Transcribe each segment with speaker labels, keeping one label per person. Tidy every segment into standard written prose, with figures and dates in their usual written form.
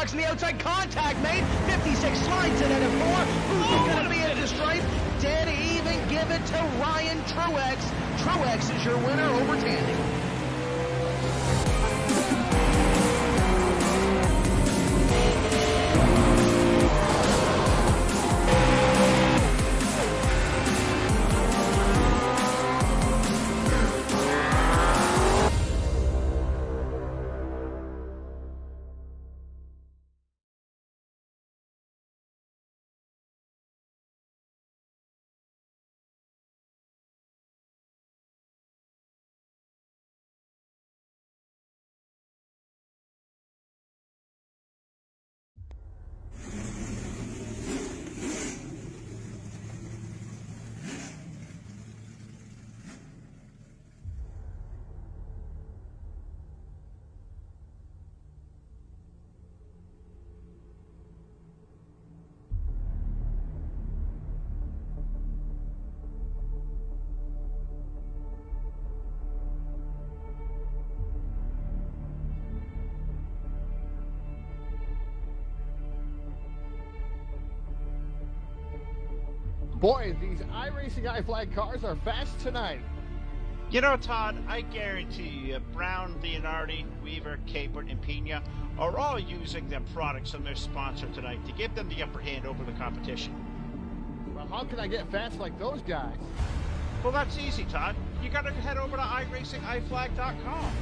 Speaker 1: Truex on the outside, contact made. 56 slides it in at 4. Who's going to be at the stripe? Dead even, give it to Ryan Truex. Truex is your winner over Tandy.
Speaker 2: Boy, these iRacingiFlag cars are fast tonight.
Speaker 3: You know, Todd, I guarantee you, Brown, Leonardi, Weaver, Capert, and Pena are all using their products from their sponsor tonight to give them the upper hand over the competition.
Speaker 2: Well, how can I get fast like those guys?
Speaker 3: Well, that's easy, Todd. You gotta head over to iRacingIFlag.com.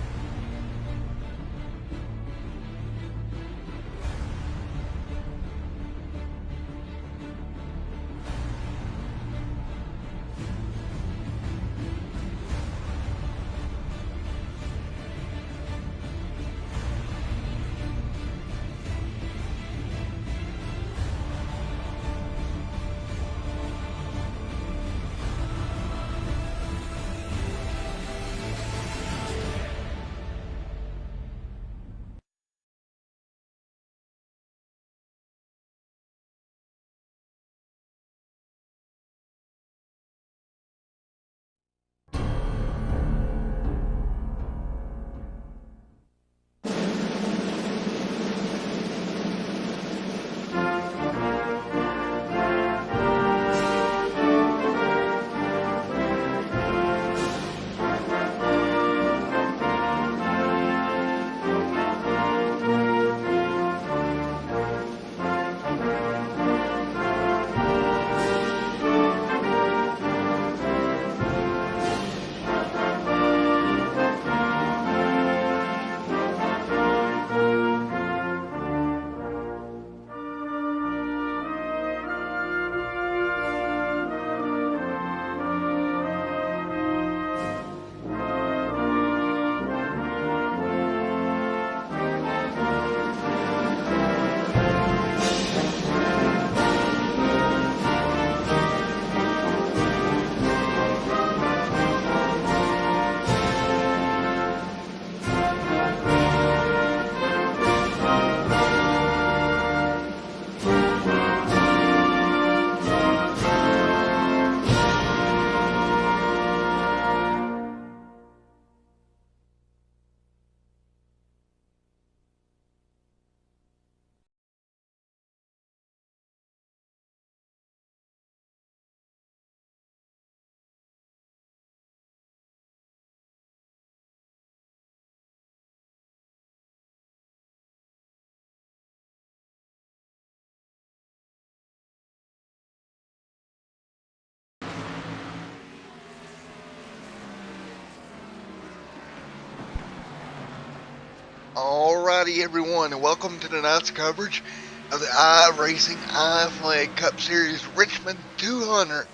Speaker 4: Alrighty everyone, and welcome to tonight's coverage of the iRacingiFlag Cup Series Richmond 200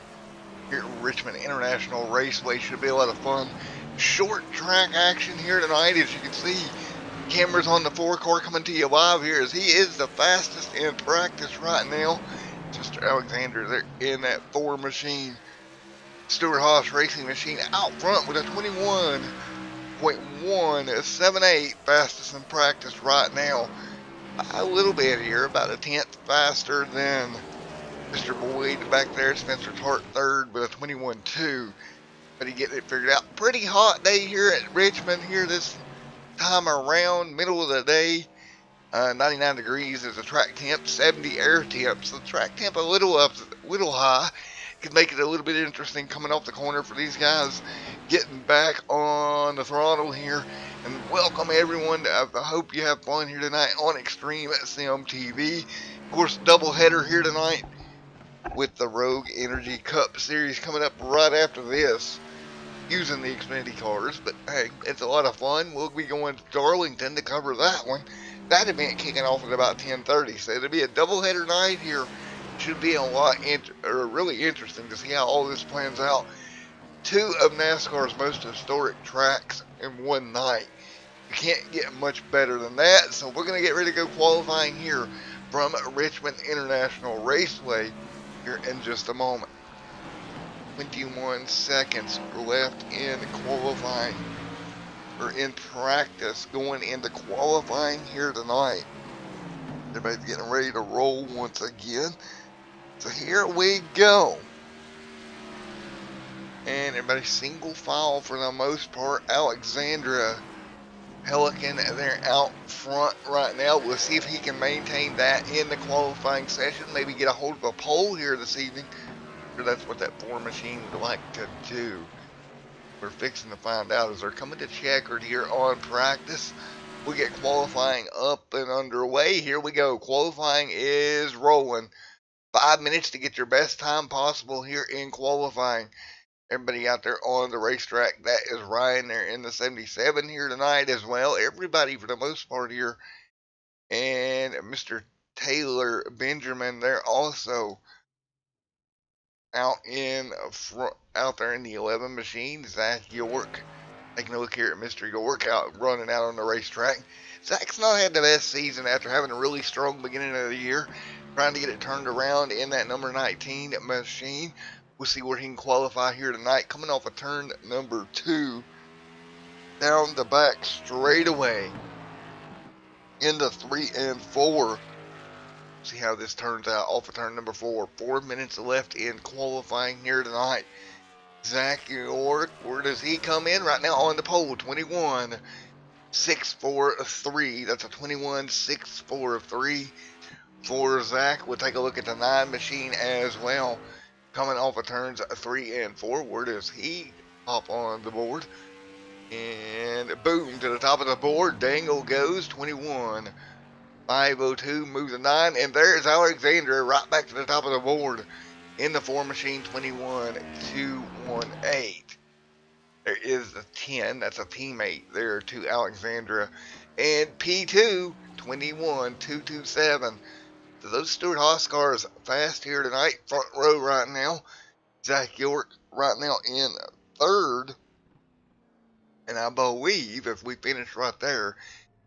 Speaker 4: here at Richmond International Raceway. Should be a lot of fun. Short track action here tonight. As you can see, cameras on the forecourt coming to you live here as he is the fastest in practice right now. Mr. Alexander there in that Ford machine. Stewart Haas Racing Machine out front with a 21.178 fastest in practice right now. A little bit here, about a tenth faster than Mr. Boyd back there. Spencer Tart third with a 21.2, but he getting it figured out. Pretty hot day here at Richmond here this time around, middle of the day. 99 degrees is the track temp, 70 air temp. So the track temp a little up, little high. Could make it a little bit interesting coming off the corner for these guys getting back on the throttle here. And welcome everyone. I hope you have fun here tonight on Extreme Sim TV. Of course, double header here tonight with the Rogue Energy Cup Series coming up right after this, using the Xfinity cars. But hey, it's a lot of fun. We'll be going to Darlington to cover that one. That event kicking off at about 10:30. So it'll be a doubleheader night here. Should be a lot really interesting to see how all this plans out. Two of NASCAR's most historic tracks in one night. You can't get much better than that. So we're going to get ready to go qualifying here from Richmond International Raceway here in just a moment. 21 seconds left in qualifying, or in practice going into qualifying here tonight. Everybody's getting ready to roll once again. So here we go. And everybody's single file for the most part. Alexandra Pelican, they're out front right now. We'll see if he can maintain that in the qualifying session. Maybe get a hold of a pole here this evening. That's what that Ford machine would like to do. We're fixing to find out as they're coming to checkered here on practice. We get qualifying up and underway. Here we go. Qualifying is rolling. 5 minutes to get your best time possible here in qualifying. Everybody out there on the racetrack, that is Ryan. They're in the 77 here tonight as well. Everybody for the most part here. And Mr. Taylor Benjamin, they're also out there in the 11 machine. Zach York, taking a look here at Mr. York running out on the racetrack. Zach's not had the best season after having a really strong beginning of the year, trying to get it turned around in that number 19 machine. We'll see where he can qualify here tonight, coming off of turn number 2 down the back straightaway into 3 and 4. See how this turns out off of turn number 4. 4 minutes left in qualifying here tonight. Zach York, where does he come in? Right now on the pole, 21.643. That's a 21.643 for Zach. We'll take a look at the 9 machine as well. Coming off of turns 3 and 4. Where does he hop on the board? And boom, to the top of the board. Dangle goes, 21.502, moves the 9, and there's Alexandra right back to the top of the board in the 4 machine, 21.218. There is the 10, that's a teammate there to Alexandra, and P2, 21.227. So those Stewart Haas cars fast here tonight, front row right now. Zach York right now in 3rd, and I believe if we finish right there,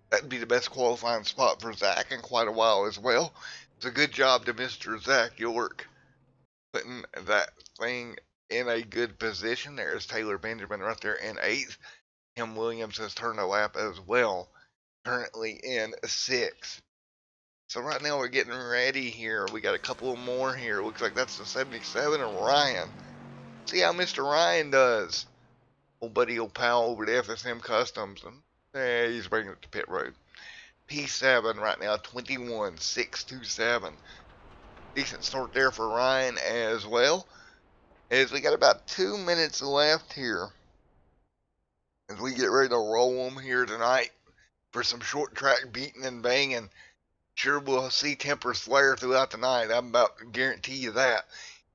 Speaker 4: that'd be the best qualifying spot for Zach in quite a while as well. It's a good job to Mr. Zach York putting that thing in a good position. There's Taylor Benjamin right there in 8th. Tim Williams has turned a lap as well, currently in 6th. So right now we're getting ready here. We got a couple more here. Looks like that's the 77 of Ryan. See how Mr. Ryan does. Old buddy, old pal over at FSM Customs. And he's bringing it to pit road. P7 right now, 21.627. Decent start there for Ryan as well. As we got about 2 minutes left here, as we get ready to roll them here tonight for some short track beating and banging. Sure, we'll see tempers flare throughout the night. I'm about to guarantee you that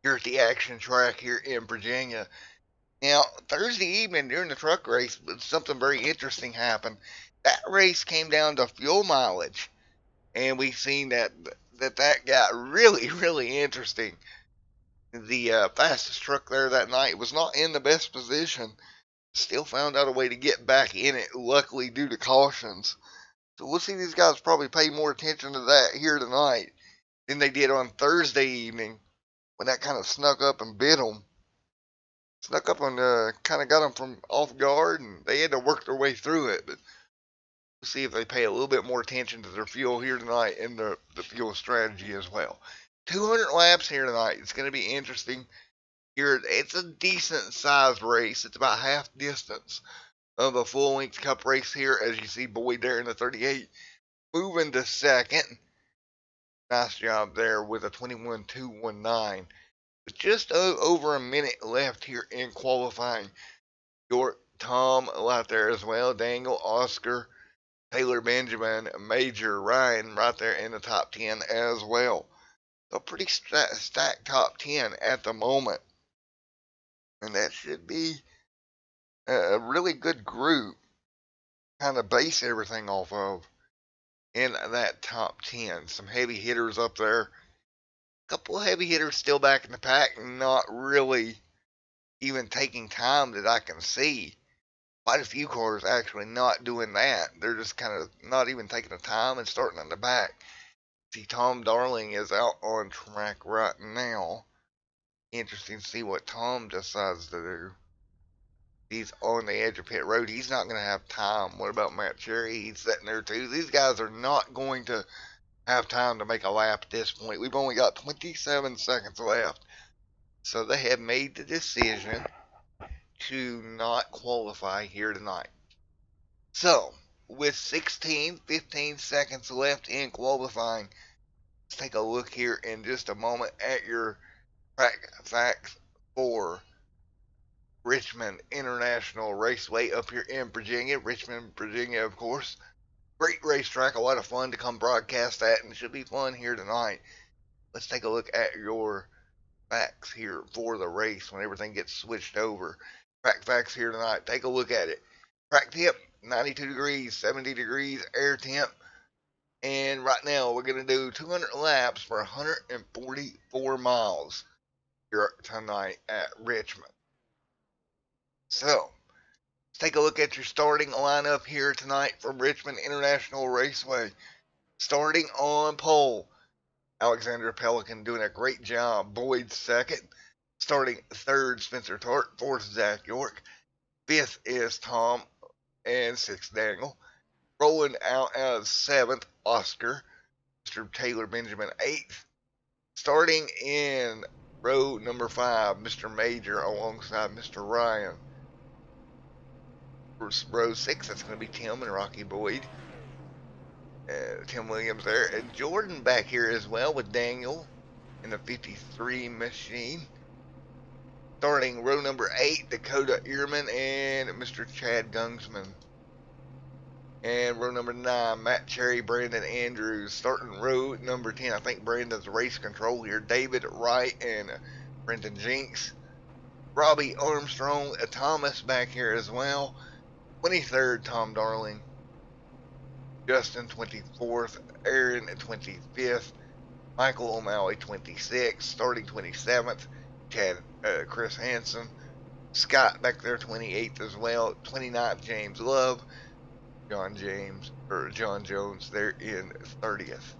Speaker 4: here at the action track here in Virginia. Now, Thursday evening during the truck race, something very interesting happened. That race came down to fuel mileage, and we've seen that got really, really interesting. The fastest truck there that night was not in the best position. Still found out a way to get back in it, luckily due to cautions. So we'll see these guys probably pay more attention to that here tonight than they did on Thursday evening when that kind of snuck up and bit them. Snuck up and kind of got them from off guard, and they had to work their way through it. But we'll see if they pay a little bit more attention to their fuel here tonight and the fuel strategy as well. 200 laps here tonight. It's going to be interesting. Here, it's a decent sized race. It's about half distance of a full length cup race here, as you see Boyd there in the 38 moving to second. Nice job there with a 21.219. With just over a minute left here in qualifying. York, Tom right there as well. Dangle, Oscar, Taylor, Benjamin, Major, Ryan right there in the top 10 as well. So pretty stacked top 10 at the moment. And that should be a really good group. Kind of base everything off of in that top 10. Some heavy hitters up there. A couple of heavy hitters still back in the pack, not really even taking time that I can see. Quite a few cars actually not doing that. They're just kind of not even taking the time and starting in the back. See, Tom Darling is out on track right now. Interesting to see what Tom decides to do. He's on the edge of pit road. He's not going to have time. What about Matt Cherry? He's sitting there too. These guys are not going to have time to make a lap at this point. We've only got 27 seconds left. So they have made the decision to not qualify here tonight. So, with 15 seconds left in qualifying, let's take a look here in just a moment at your track facts for Richmond International Raceway up here in Virginia. Richmond, Virginia, of course. Great racetrack, a lot of fun to come broadcast at, and it should be fun here tonight. Let's take a look at your facts here for the race when everything gets switched over. Track facts here tonight. Take a look at it. Track tip, 92 degrees, 70 degrees air temp. And right now we're going to do 200 laps for 144 miles here tonight at Richmond. So, let's take a look at your starting lineup here tonight from Richmond International Raceway. Starting on pole, Alexander Pelican doing a great job. Boyd second. Starting third, Spencer Tart. Fourth, Zach York. Fifth is Tom. And sixth, Daniel. Rolling out as seventh, Oscar. Mr. Taylor Benjamin, eighth. Starting in row number 5, Mr. Major alongside Mr. Ryan. For row 6, that's going to be Tim and Rocky Boyd. Tim Williams there. And Jordan back here as well with Daniel in the 53 machine. Starting row number 8, Dakota Ehrman and Mr. Chad Gungsman. And row number 9, Matt Cherry, Brandon Andrews. Starting row number 10, I think Brandon's race control here. David Wright and Brenton Jinks. Robbie Armstrong, Thomas back here as well. 23rd, Tom Darling. Justin, 24th. Aaron, 25th. Michael O'Malley, 26th. Starting 27th, Chris Hansen. Scott back there, 28th as well. 29th, James Love. John Jones there in 30th.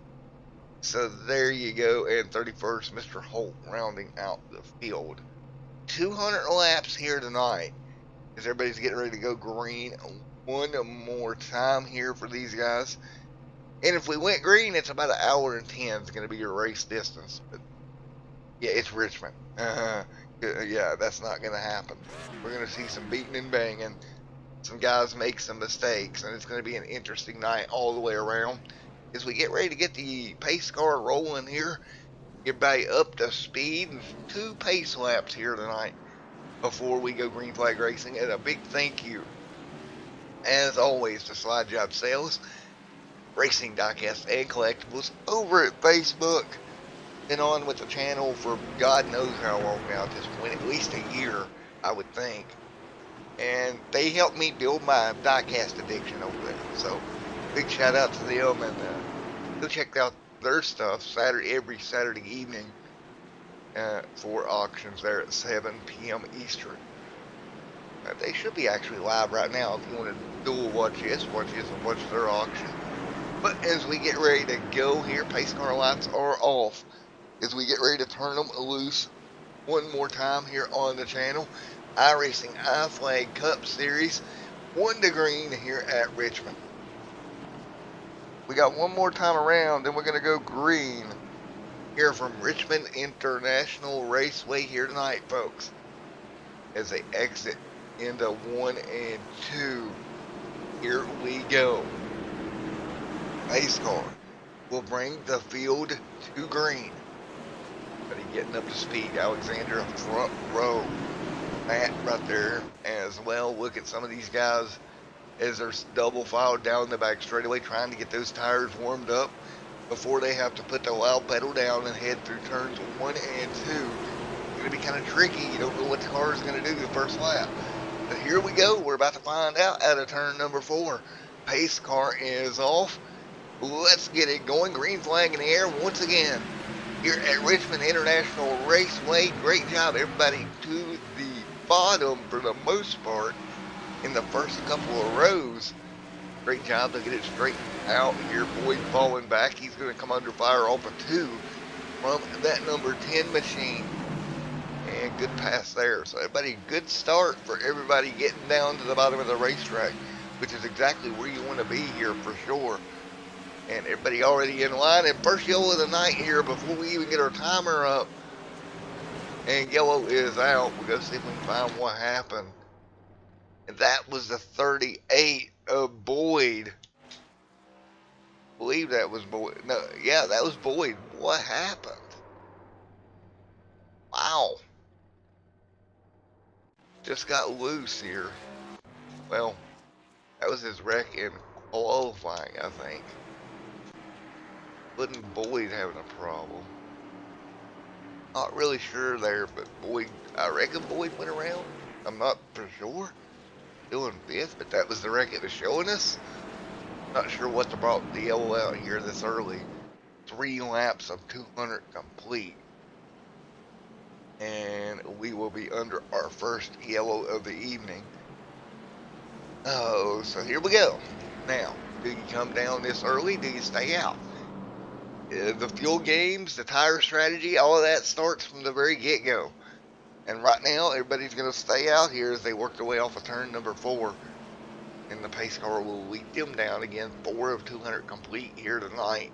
Speaker 4: So there you go. And 31st, Mr. Holt rounding out the field. 200 laps here tonight as everybody's getting ready to go green one more time here for these guys. And if we went green, it's about 1 hour and 10 is going to be your race distance. But yeah, it's Richmond. Yeah, that's not going to happen. We're going to see some beating and banging. Some guys make some mistakes, and it's going to be an interesting night all the way around. As we get ready to get the pace car rolling here, get everybody up to speed. 2 pace laps here tonight before we go green flag racing. And a big thank you, as always, to Slide Job Sales, Racing Diecast and Collectibles over at Facebook. Been on with the channel for God knows how long now at this point, at least a year, I would think. And they helped me build my diecast addiction over there. So, big shout out to them, and go check out their stuff every Saturday evening for auctions there at 7 p.m. Eastern. They should be actually live right now if you want to dual watch this and watch their auction. But as we get ready to go here, pace car lights are off. As we get ready to turn them loose one more time here on the channel. iRacingiFlag Cup Series 1 to green here at Richmond. We got one more time around, then we're going to go green here from Richmond International Raceway here tonight, folks, as they exit into 1 and 2. Here we go. pace car will bring the field to green. But he's getting up to speed. Alexander front row. Matt right there as well. Look at some of these guys as they're double filed down the back straightaway, trying to get those tires warmed up before they have to put the loud pedal down and head through turns 1 and 2. It's going to be kind of tricky. You don't know what the car is going to do the first lap. But here we go. We're about to find out out of turn number 4. Pace car is off. Let's get it going. Green flag in the air once again here at Richmond International Raceway. Great job, everybody, to the bottom for the most part in the first couple of rows. Great job to get it straightened out here. Boyd falling back. He's going to come under fire off of 2 from that number 10 machine. And good pass there. So everybody, good start for everybody getting down to the bottom of the racetrack, which is exactly where you want to be here for sure. And everybody already in line. And first yellow of the night here before we even get our timer up. And yellow is out. We'll go see if we can find what happened. And that was the 38 of Boyd. I believe that was Boyd. No, yeah, that was Boyd. What happened? Wow. Just got loose here. Well, that was his wreck in qualifying, I think. Wasn't Boyd having a problem? Not really sure there, but Boyd, I reckon Boyd went around. I'm not for sure. Still in 5th, but that was the wreck it was showing us. Not sure what brought the yellow out here this early. 3 laps of 200 complete. And we will be under our first yellow of the evening. Oh, so here we go. Now, do you come down this early? Do you stay out? The fuel games, the tire strategy, all of that starts from the very get-go. And right now, everybody's going to stay out here as they work their way off of turn number 4. And the pace car will lead them down again. 4 of 200 complete here tonight.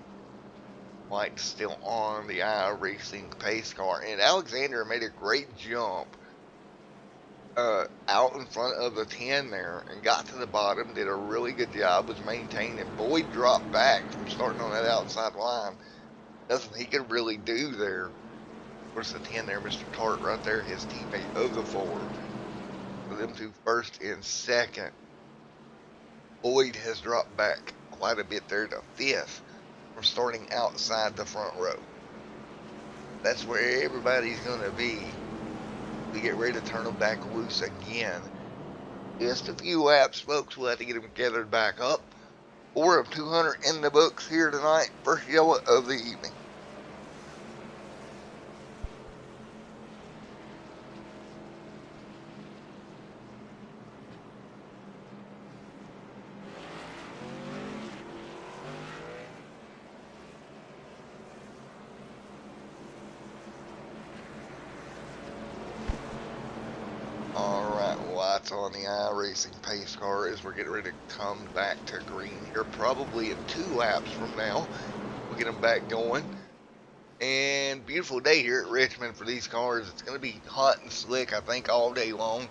Speaker 4: Lights still on the iRacing pace car. And Alexander made a great jump out in front of the 10 there and got to the bottom. Did a really good job. Was maintaining. Boyd dropped back from starting on that outside line. Nothing he could really do there. Of course, the 10 there, Mr. Tart right there, his teammate of the 4. For them two first and second. Boyd has dropped back quite a bit there to 5th from starting outside the front row. That's where everybody's going to be. We get ready to turn them back loose again. Just a few laps, folks. We'll have to get them gathered back up. 4 of 200 in the books here tonight. First yellow of the evening. On the iRacing pace car as we're getting ready to come back to green here, probably in 2 laps from now. We'll get them back going. And beautiful day here at Richmond for these cars. It's going to be hot and slick, I think, all day long.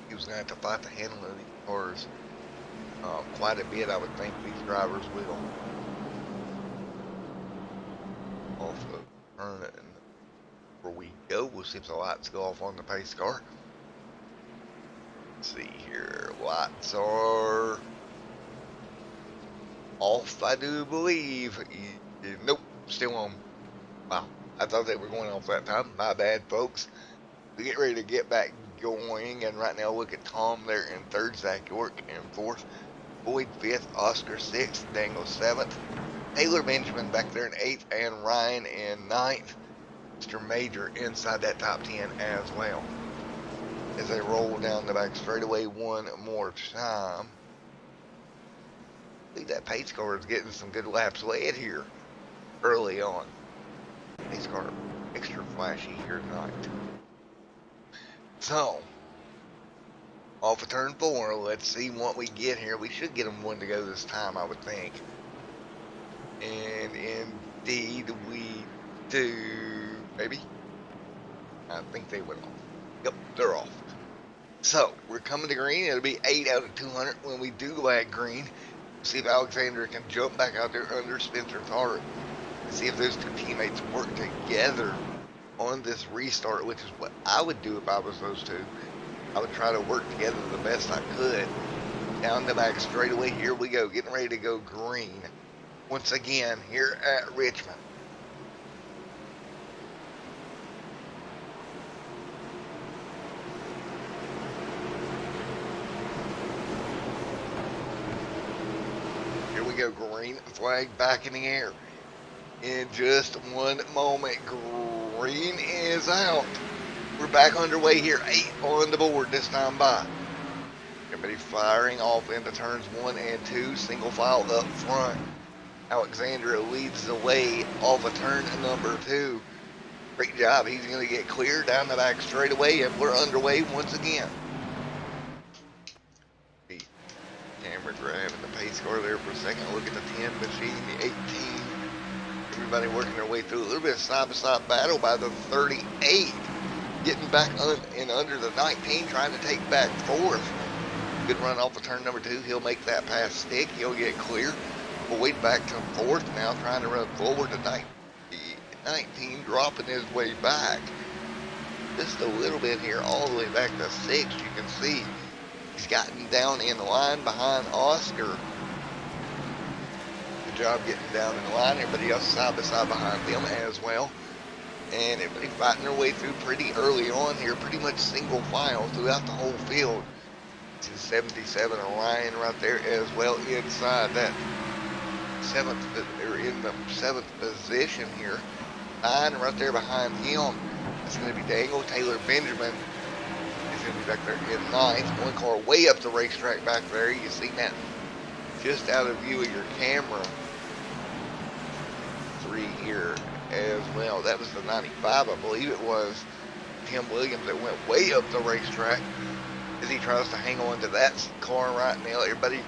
Speaker 4: He was going to have to fight the handling of these cars quite a bit, I would think these drivers will. Off of turn it, and where we go, we'll see if the lights go off on the pace car. Let's see here, lights are off, I do believe. Nope, still on. Wow, I thought they were going off that time. My bad, folks. We get ready to get back going, and right now look at Tom there in 3rd, Zach York in 4th, Boyd 5th, Oscar 6th, Dangle 7th, Taylor Benjamin back there in 8th, and Ryan in 9th. Mr. Major inside that top 10 as well. As they roll down the back straightaway one more time. I think that pace car is getting some good laps led here early on. Pace car extra flashy here tonight. So, off of turn 4, let's see what we get here. We should get them one to go this time, I would think. And indeed we do. Maybe? I think they went off. Yep, they're off. So, we're coming to green. It'll be 8 out of 200 when we do go at green. See if Alexander can jump back out there under Spencer Tharp. See if those two teammates work together on this restart, which is what I would do if I was those two. I would try to work together the best I could. Down the back straightaway, here we go, getting ready to go green. Once again, here at Richmond. Here we go, green flag back in the air. In just one moment, green is out. We're back underway here, 8 on the board this time by. Everybody firing off into turns 1 and 2, single file up front. Alexander leads the way off of turn number 2. Great job, he's going to get clear down the back straightaway, and we're underway once again. The camera grabbing the pace car there for a second. Look at the 10 machine, the 18. Everybody working their way through a little bit of side-by-side battle by the 38. Getting back in under the 19, trying to take back 4th. Good run off of turn number 2. He'll make that pass stick. He'll get clear. Boyd back to 4th now, trying to run forward to 19, dropping his way back. Just a little bit here, all the way back to 6th. You can see he's gotten down in the line behind Oscar. Good job getting down in the line. Everybody else side by side behind them as well. And everybody fighting their way through pretty early on here, pretty much single file throughout the whole field. 277 Ryan right there as well inside that 7th, or in the 7th position here. 9 right there behind him. It's going to be Daniel Taylor Benjamin. He's going to be back there in 9th. One car way up the racetrack back there. You see that just out of view of your camera. 3 here as well. That was the 95, I believe it was. Tim Williams that went way up the racetrack as he tries to hang on to that car right now. Everybody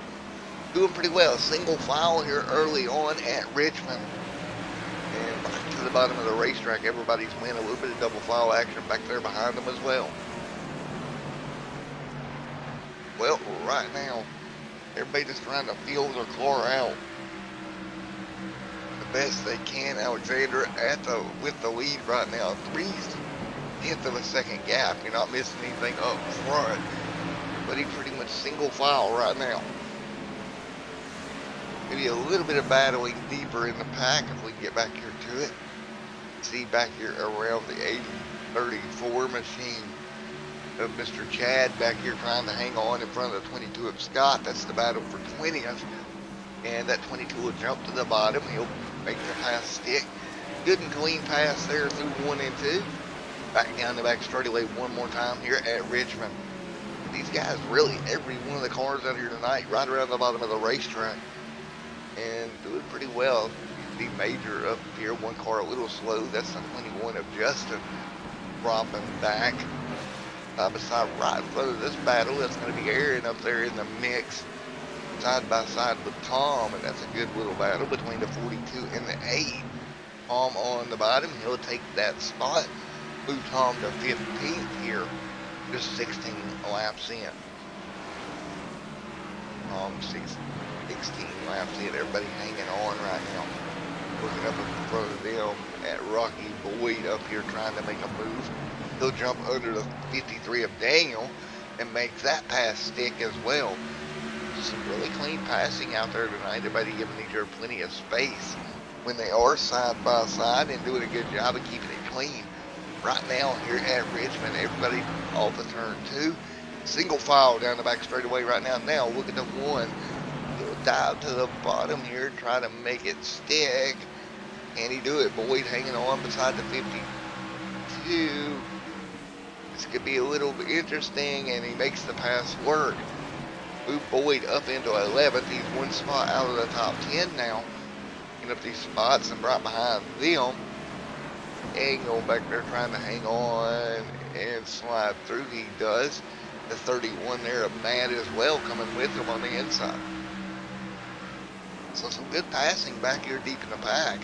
Speaker 4: doing pretty well. Single file here early on at Richmond. And back to the bottom of the racetrack, everybody's winning a little bit of double file action back there behind them as well. Well, right now, everybody just trying to feel their car out the best they can. Alexander with the lead right now. 3/10 of a second gap. You're not missing anything up front. But he's pretty much single file right now. Maybe a little bit of battling deeper in the pack if we can get back here to it. See back here around the 8034 machine of Mr. Chad back here trying to hang on in front of the 22 of Scott. That's the battle for 20th. And that 22 will jump to the bottom. He'll make the pass stick. Good and clean pass there through 1 and 2. Back down the back straightaway one more time here at Richmond. These guys, really, every one of the cars out here tonight, right around the bottom of the racetrack, and doing pretty well. The major up here, one car a little slow. That's the 21 of Justin dropping back. Side by side right in front of this battle. That's going to be Aaron up there in the mix, side by side with Tom, and that's a good little battle between the 42 and the 8. Tom on the bottom, he'll take that spot. Move Tom to 15th here, just 16 laps in. Tom 16 laps in. Everybody hanging on right now. Looking up in front of them at Rocky Boyd up here trying to make a move. He'll jump under the 53 of Daniel and make that pass stick as well. Some really clean passing out there tonight. Everybody giving each other plenty of space when they are side by side and doing a good job of keeping it clean. Right now here at Richmond, everybody off of turn 2. Single file down the back straightaway right now. Now look at the 1. He'll dive to the bottom here and try to make it stick. Can he do it? Boyd hanging on beside the 52. This could be a little bit interesting, and he makes the pass work. Move Boyd up into 11th. He's one spot out of the top 10 now. Getting up these spots and right behind them. Angle back there trying to hang on and slide through. He does. The 31 there of Matt as well coming with him on the inside. So some good passing back here deep in the pack.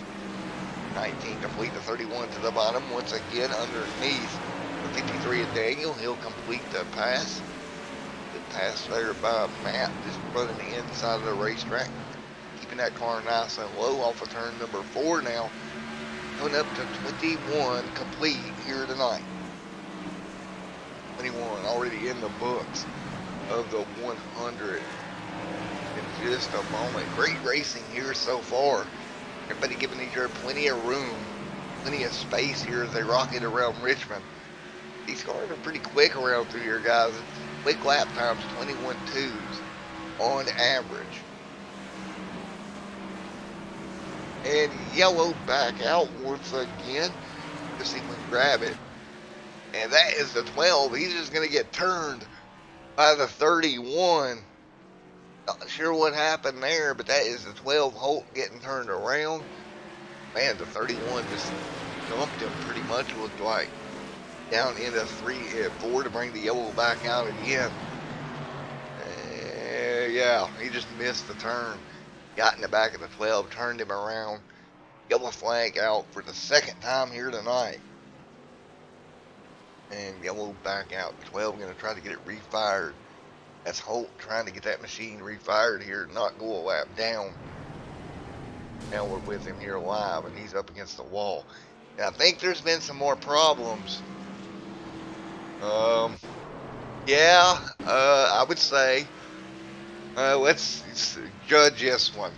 Speaker 4: 19 complete the 31 to the bottom. Once again underneath the 53 of Daniel. He'll complete the pass. Good pass there by Matt, just running the inside of the racetrack, keeping that car nice and low off of turn number 4 now. Going up to 21 complete here tonight. 21 already in the books of the 100 in just a moment. Great racing here so far. Everybody giving each other plenty of room, plenty of space here as they rocket around Richmond. These cars are pretty quick around through here, guys. Quick lap times, 21.2s on average. And yellow back out once again to see if we can grab it. And that is the 12. He's just going to get turned by the 31. Not sure what happened there, but that is the 12 Holt getting turned around. Man, the 31 just dumped him pretty much, looked like. Down into 4 to bring the yellow back out again. Yeah, he just missed the turn. Got in the back of the 12, turned him around. Yellow flag out for the second time here tonight. And yellow back out. 12 going to try to get it refired. That's Holt trying to get that machine refired here, not go a lap down. Now we're with him here live, and he's up against the wall. Now I think there's been some more problems. I would say let's judge this one.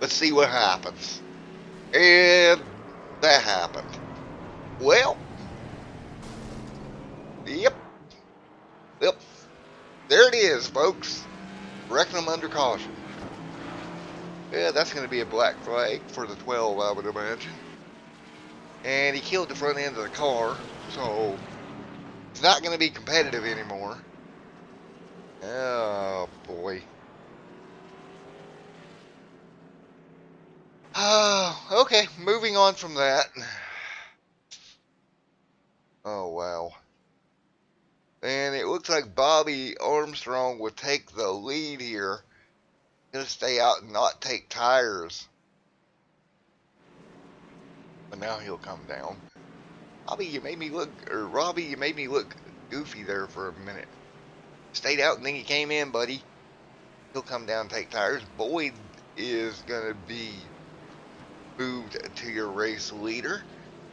Speaker 4: Let's see what happens. And that happened. Well, yep. There it is, folks. Wrecking them under caution. Yeah, that's going to be a black flag for the 12, I would imagine. And he killed the front end of the car, so it's not going to be competitive anymore. Oh, boy. Okay, moving on from that. Oh, wow. And it looks like Bobby Armstrong will take the lead here. Gonna stay out and not take tires. But now he'll come down. Robbie, you made me look goofy there for a minute. Stayed out and then you came in, buddy. He'll come down and take tires. Boyd is gonna be moved to your race leader.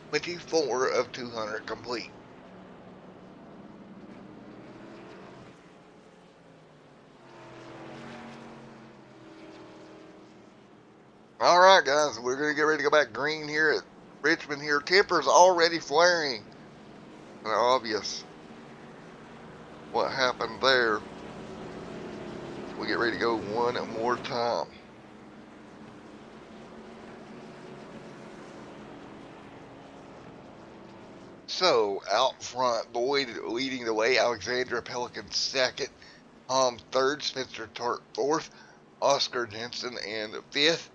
Speaker 4: 24 of 200 complete. Alright guys, we're going to get ready to go back green here at Richmond here. Temper's already flaring. And obvious what happened there. We'll get ready to go one more time. So, out front, Boyd leading the way. Alexandra Pelican second. Third. Spencer Tart fourth. Oscar Jensen and fifth.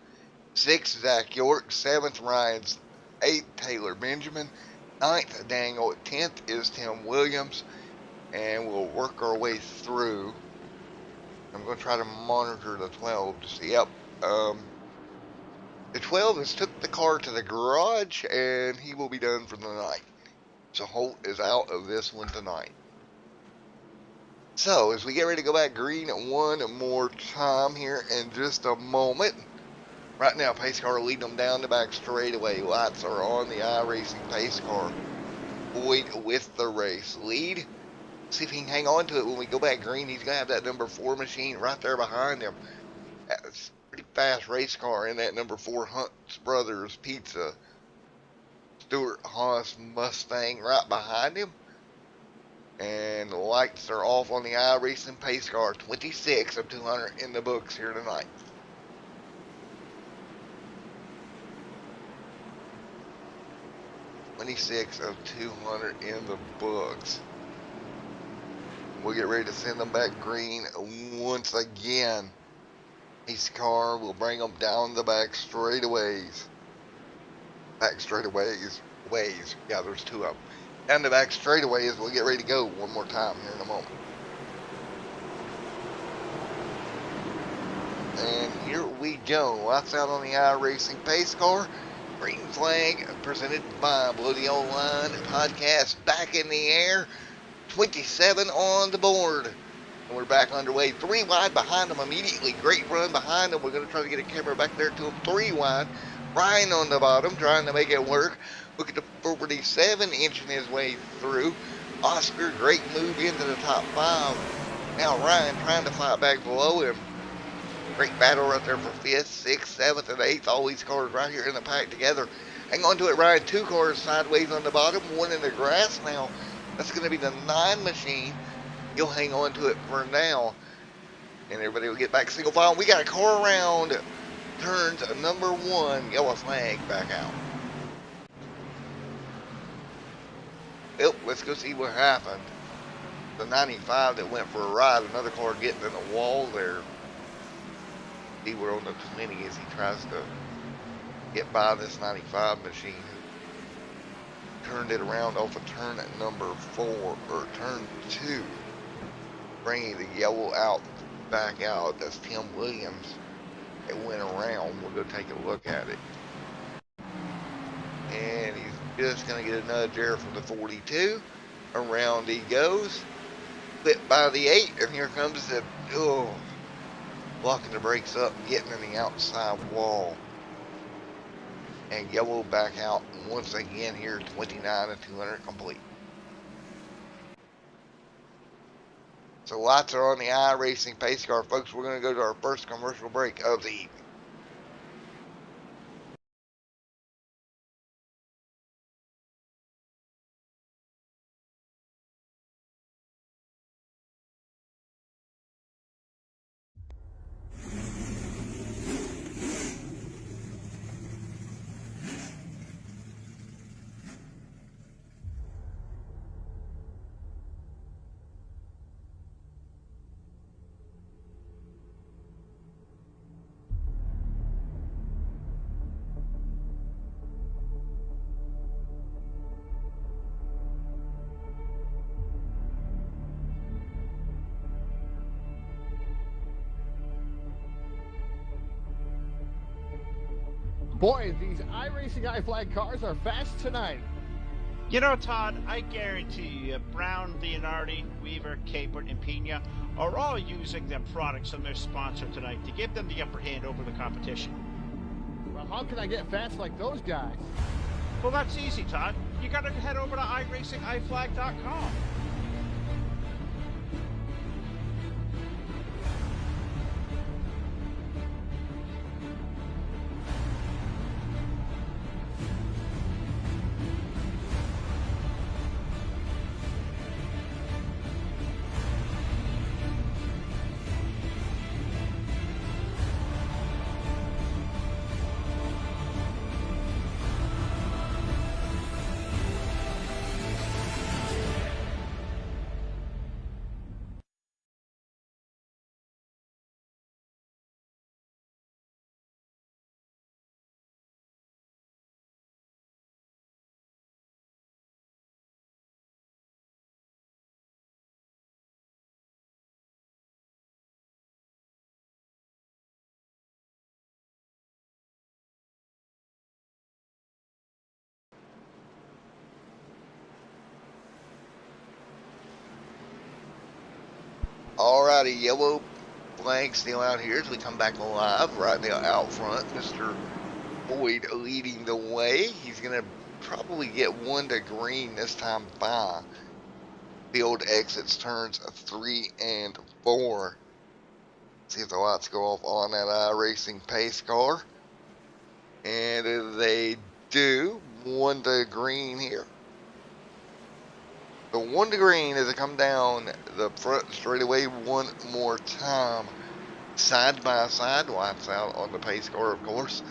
Speaker 4: 6th, Zach York. 7th, Ryan's. 8th, Taylor Benjamin. 9th, Daniel. 10th is Tim Williams. And we'll work our way through. I'm going to try to monitor the 12 to see. Yep. The 12 has took the car to the garage, and he will be done for the night. So Holt is out of this one tonight. So, as we get ready to go back green one more time here in just a moment. Right now, pace car leading them down the back straightaway. Lights are on the iRacing pace car. Boyd with the race lead. See if he can hang on to it when we go back green. He's going to have that number 4 machine right there behind him. That's a pretty fast race car in that number 4 Hunt's Brothers Pizza. Stuart Haas Mustang right behind him. And the lights are off on the iRacing pace car. 26 of 200 in the books here tonight. $26 of 200 in the books. We'll get ready to send them back green once again. Pace car will bring them down the back straightaways. Ways. Yeah, there's 2 of them. Down the back straightaways, we'll get ready to go one more time here in a moment. And here we go. Lights out on the iRacing pace car. Green flag presented by Blow the Old Line podcast back in the air. 27 on the board. And we're back underway. 3 wide behind them immediately. Great run behind them. We're going to try to get a camera back there to them. 3 wide. Ryan on the bottom trying to make it work. Look at the 47 inching his way through. Oscar, great move into the top 5. Now Ryan trying to fight back below him. Great battle right there for 5th, 6th, 7th, and 8th. All these cars right here in the pack together. Hang on to it, Ryan. 2 cars sideways on the bottom. 1 in the grass now. That's going to be the 9 machine. You'll hang on to it for now. And everybody will get back single file. We got a car around turns number 1. Yellow flag back out. Well, let's go see what happened. The 95 that went for a ride. Another car getting in the wall there. See, we're on the 20 as he tries to get by this 95 machine. Turned it around off of turn at number 4, or turn 2. Bringing the yellow out, back out. That's Tim Williams. It went around. We'll go take a look at it. And he's just going to get a nudge there from the 42. Around he goes. Clipped by the 8. And here comes the, blocking the brakes up and getting in the outside wall. And yellow back out once again here. 29 and 200 complete. So lights are on the iRacing pace car, folks. We're going to go to our first commercial break of the evening.
Speaker 2: Boy, these iRacingiFlag cars are fast tonight.
Speaker 3: You know, Todd, I guarantee you, Brown, Leonardi, Weaver, Capert, and Pena are all using them products from their sponsor tonight to give them the upper hand over the competition.
Speaker 2: Well, how can I get fast like those guys?
Speaker 3: Well, that's easy, Todd. You gotta head over to iRacingIFlag.com.
Speaker 4: Alrighty, yellow flag still out here as we come back alive. Right now out front, Mr. Boyd leading the way. He's going to probably get 1 to green this time by. Field exits turns 3 and 4. See if the lights go off on that iRacing pace car. And they do. 1 to green here. The 1 to green as it come down the front straightaway one more time. Side by side, lights out on the pace car, of course.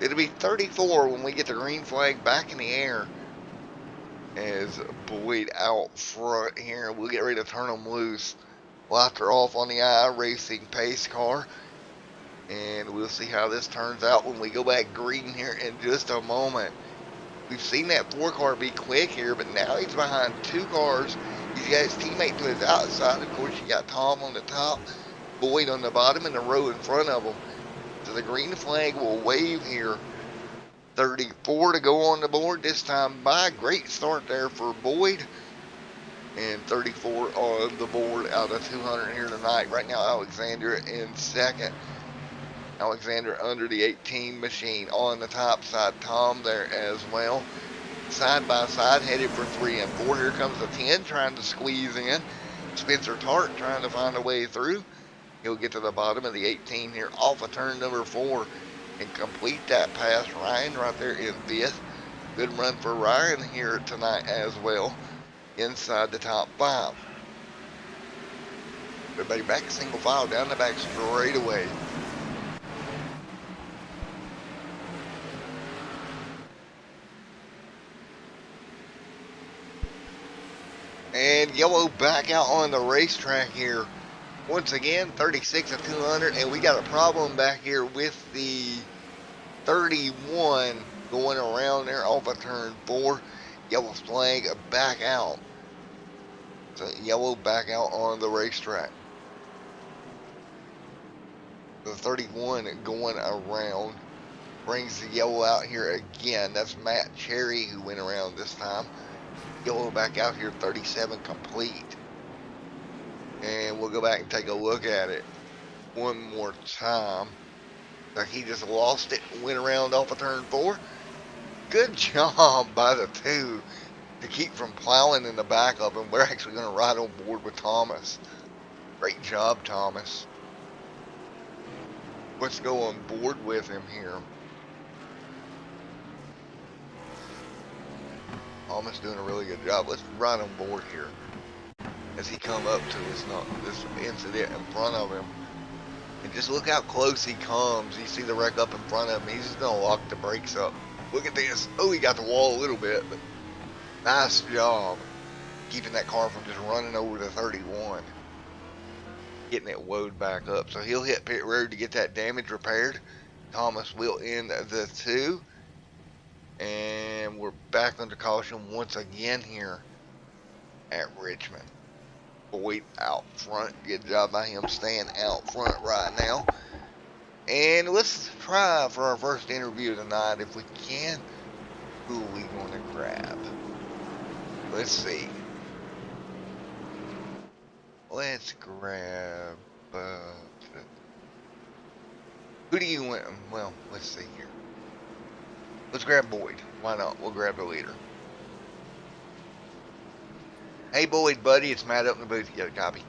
Speaker 4: It'll be 34 when we get the green flag back in the air. As Boyd out front here, we'll get ready to turn them loose. Lights are off on the iRacing pace car. And we'll see how this turns out when we go back green here in just a moment. We've seen that 4 car be quick here, but now he's behind 2 cars. He's got his teammate to his outside. Of course, you got Tom on the top, Boyd on the bottom, and the row in front of him. So the green flag will wave here. 34 to go on the board this time by. Great start there for Boyd. and 34 on the board out of 200 here tonight. Right now, Alexander in second. Alexander under the 18 machine. On the top side, Tom there as well. Side by side, headed for 3 and 4. Here comes the 10 trying to squeeze in. Spencer Tart trying to find a way through. He'll get to the bottom of the 18 here off of turn number 4 and complete that pass. Ryan right there in 5th. Good run for Ryan here tonight as well. Inside the top 5. Everybody back single file down the back straight away. And yellow back out on the racetrack here. Once again, 36 of 200, and we got a problem back here with the 31 going around there off of turn 4. Yellow flag back out. So yellow back out on the racetrack. The 31 going around brings the yellow out here again. That's Matt Cherry who went around this time. Yellow back out here, 37 complete. And we'll go back and take a look at it one more time. So he just lost it, went around off of turn 4. Good job by the 2 to keep from plowing in the back of him. We're actually going to ride on board with Thomas. Great job, Thomas. Let's go on board with him here. Thomas doing a really good job. Let's ride on board here as he come up to this incident in front of him. And just look how close he comes. You see the wreck up in front of him. He's just going to lock the brakes up. Look at this. Oh, he got the wall a little bit, but nice job keeping that car from just running over the 31. Getting it woed back up. So he'll hit pit road to get that damage repaired. Thomas will in the 2. And we're back under caution once again here at Richmond. Boyd out front. Good job by him staying out front right now. And let's try for our first interview tonight if we can. Who are we going to grab? Let's see. Let's grab... who do you want? Well, let's see here. Let's grab Boyd. Why not? We'll grab the leader. Hey, Boyd, buddy. It's Matt up in the booth. You got a copy?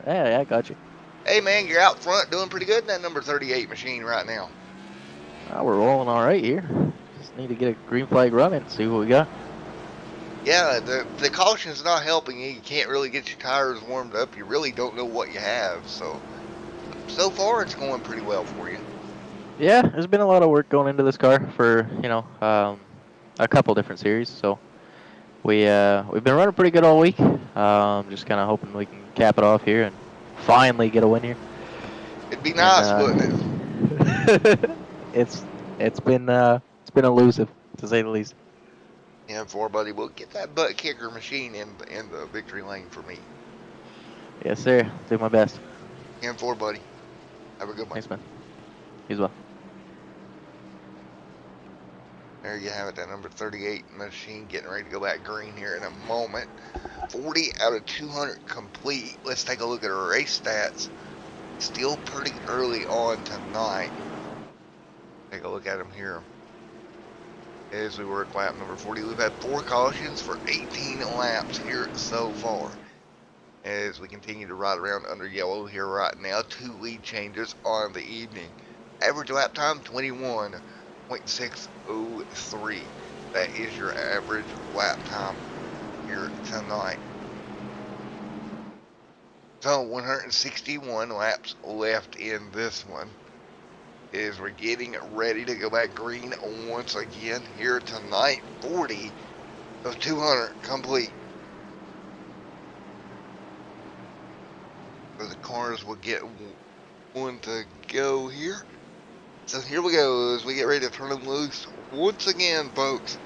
Speaker 5: Yeah, I got you.
Speaker 4: Hey, man, you're out front doing pretty good in that number 38 machine right now.
Speaker 5: We're rolling all right here. Just need to get a green flag running, see what we got.
Speaker 4: Yeah, the caution's not helping you. You can't really get your tires warmed up. You really don't know what you have. So far, it's going pretty well for you.
Speaker 5: Yeah, there's been a lot of work going into this car for, a couple different series. So we've been running pretty good all week. Just kind of hoping we can cap it off here and finally get a win here.
Speaker 4: It'd be nice, wouldn't
Speaker 5: it? it's been elusive, to say the least.
Speaker 4: Yeah, for buddy, we'll get that butt kicker machine in the victory lane for me.
Speaker 5: Yes, sir. Do my best.
Speaker 4: And for buddy, have a good one.
Speaker 5: Thanks, man. You as well.
Speaker 4: There you have it, that number 38 machine getting ready to go back green here in a moment. 40 out of 200 complete. Let's take a look at our race stats. Still pretty early on tonight. Take a look at them here. As we work lap number 40, we've had 4 cautions for 18 laps here so far. As we continue to ride around under yellow here right now, 2 lead changes on the evening. Average lap time 21.603. That is your average lap time here tonight. So 161 laps left in this one. As we're getting ready to go back green once again here tonight. 40 of 200 complete. So the cars will get one to go here. So here we go as we get ready to turn them loose once again, folks.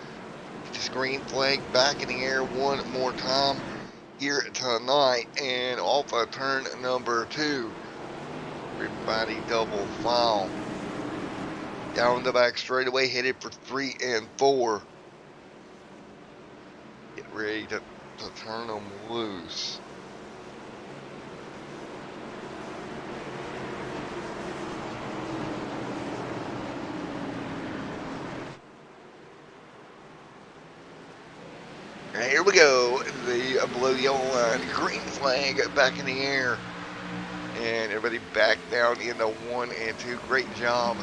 Speaker 4: Get this green flag back in the air one more time here tonight, and off of turn number 2. Everybody double file. Down the back straightaway, headed for 3 and 4. Get ready to to turn them loose. And here we go, the below the yellow line, green flag back in the air. And everybody back down into 1 and 2. Great job.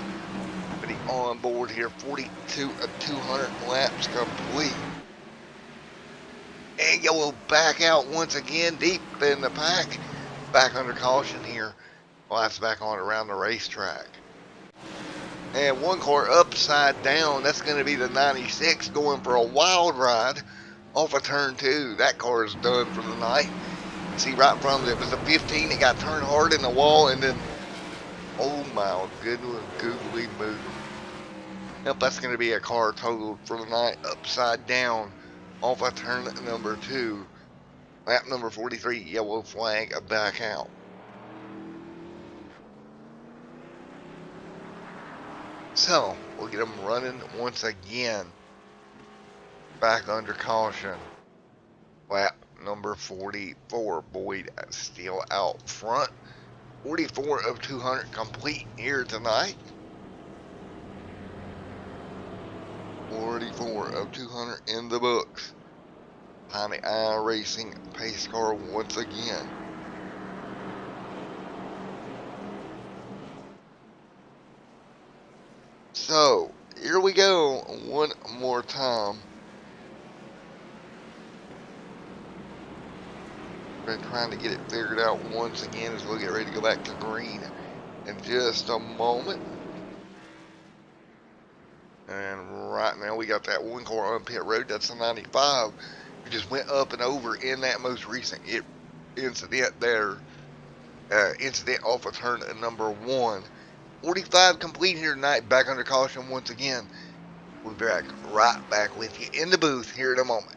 Speaker 4: Everybody on board here. 42 of 200 laps complete. And yellow back out once again, deep in the pack. Back under caution here. Laps back on around the racetrack. And one car upside down. That's going to be the 96 going for a wild ride off of turn 2. That car is done for the night. See right in front of it, it was a 15. It got turned hard in the wall, and then, oh my goodness, googly moo. Yep, that's going to be a car totaled for the night, upside down, off of turn number 2. Lap number 43, yellow flag, back out. So, we'll get them running once again. Back under caution. Lap number 44, Boyd still out front. 44 of 200 complete here tonight. 44 of 200 in the books. Behind the iRacing pace car once again. So, here we go one more time. Been trying to get it figured out once again as we'll get ready to go back to green in just a moment. And right now we got that one car on pit road. That's the 95. We just went up and over in that most recent incident there. Incident off of turn number 1. 45 complete here tonight. Back under caution once again. We'll be right back with you in the booth here in a moment.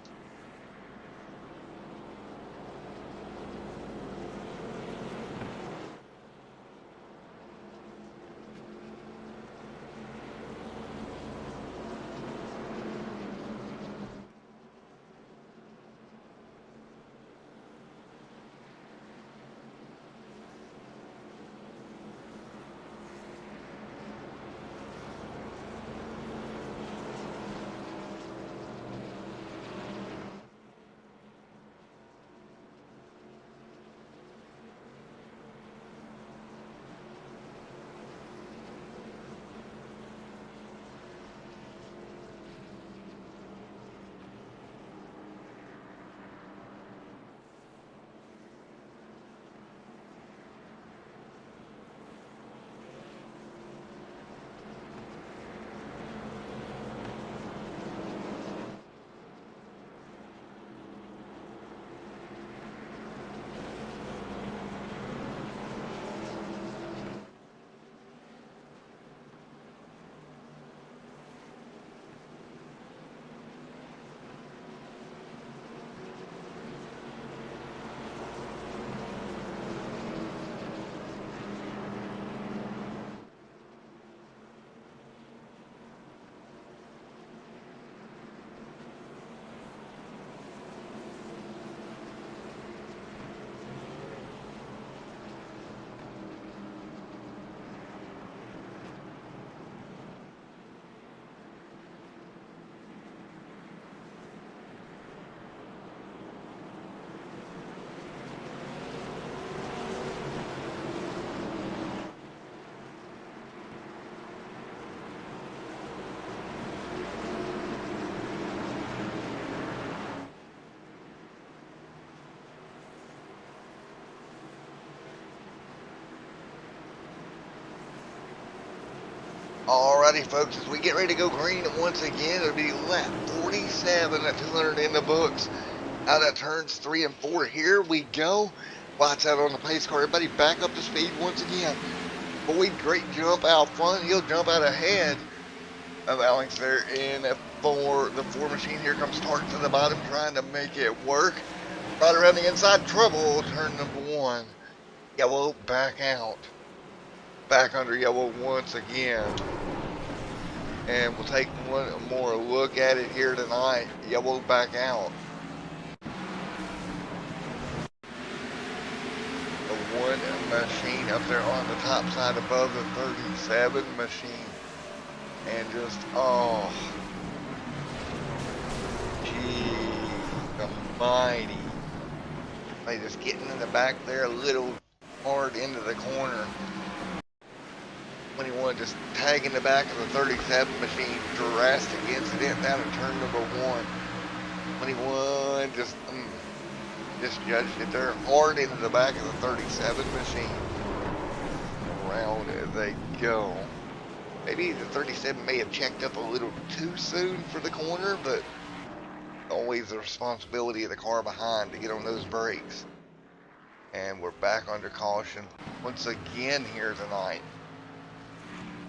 Speaker 4: Alrighty folks, as we get ready to go green once again, it'll be lap 47 at 200 in the books. Out of turns 3 and 4, here we go. Lights out on the pace car, everybody back up to speed once again. Boyd, great jump out front, he'll jump out ahead of Alex there in the 4 machine. Here comes Stark to the bottom, trying to make it work. Right around the inside, trouble, turn number 1. Yellow back out. Back under yellow once again. And we'll take one more look at it here tonight. Yellow back out. machine up there on the top side above the 37 machine. And just, oh, gee, almighty. They just getting in the back there a little hard into the corner. 21 just tagging the back of the 37 machine. Drastic incident down in turn number 1. 21 just judged it there hard into the back of the 37 machine. Around they go. Maybe the 37 may have checked up a little too soon for the corner, but always the responsibility of the car behind to get on those brakes. And we're back under caution once again here tonight.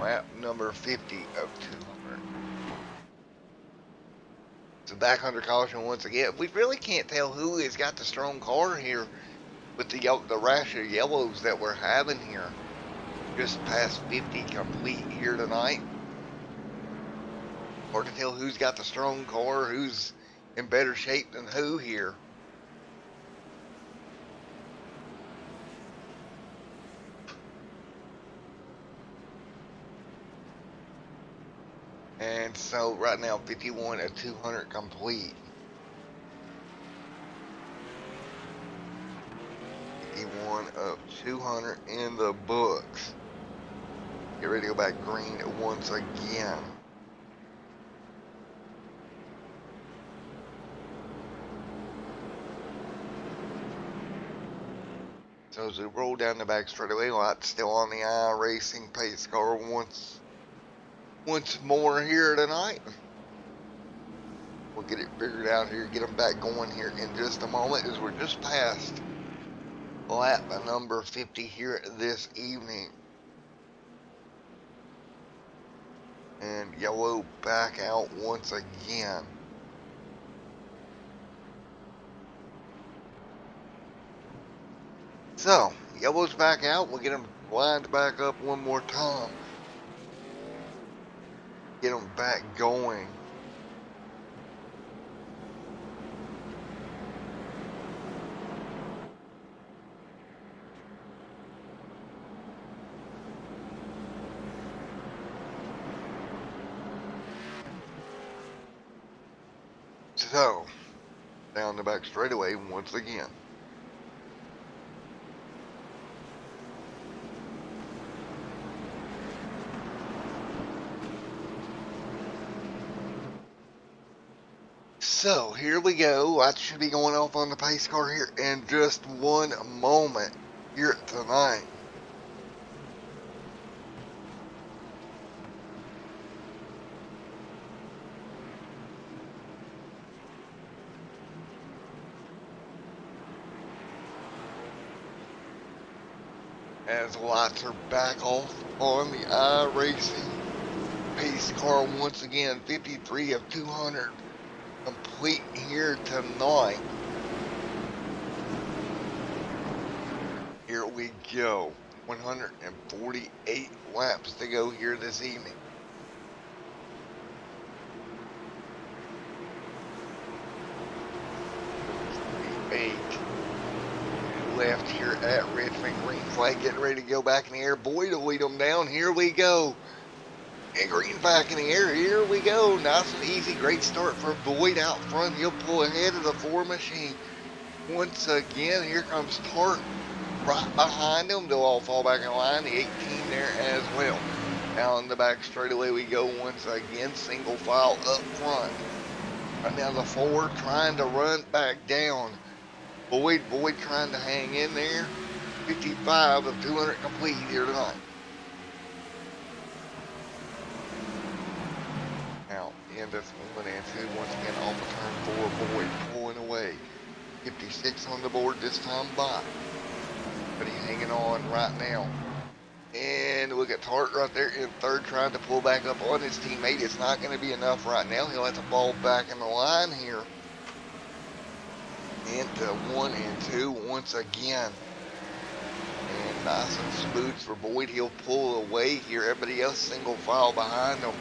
Speaker 4: Lap number 50 of 200. So back under caution once again. We really can't tell who has got the strong car here with the rash of yellows that we're having here. Just past 50 complete here tonight. Hard to tell who's got the strong car, who's in better shape than who here. And so right now 51 of 200 complete. 51 of 200 in the books. Get ready to go back green once again. So as we roll down the back straightaway, lights still on the iRacing pace car once more here tonight. We'll get it figured out here, get them back going here in just a moment as we're just past lap number 50 here this evening. And yellow back out once again. So, yellow's back out. We'll get them lined back up one more time. Get them back going. So, down the back straightaway once again. So, here we go. Lights should be going off on the pace car here in just one moment here tonight. As lights are back off on the iRacing pace car once again, 53 of 200 complete here tonight. Here we go. 148 laps to go here this evening. Left here at Richmond. Green flag getting ready to go back in the air. Boyd will lead them down. Here we go. And green back in the air. Here we go. Nice and easy. Great start for Boyd out front. He'll pull ahead of the 4 machine. Once again, here comes Tart right behind him. They'll all fall back in line. The 18 there as well. Down the back straightaway we go once again. Single file up front. Right now the 4 trying to run back down. Boyd trying to hang in there. 55 of 200 complete here tonight. Now, in this 1 and 2, once again on the turn 4, Boyd pulling away. 56 on the board this time by. But he's hanging on right now. And look at Tart right there in third trying to pull back up on his teammate. It's not going to be enough right now. He'll have to ball back in the line here. Into 1 and 2 once again. And nice and smooth for Boyd. He'll pull away here. Everybody else single file behind him.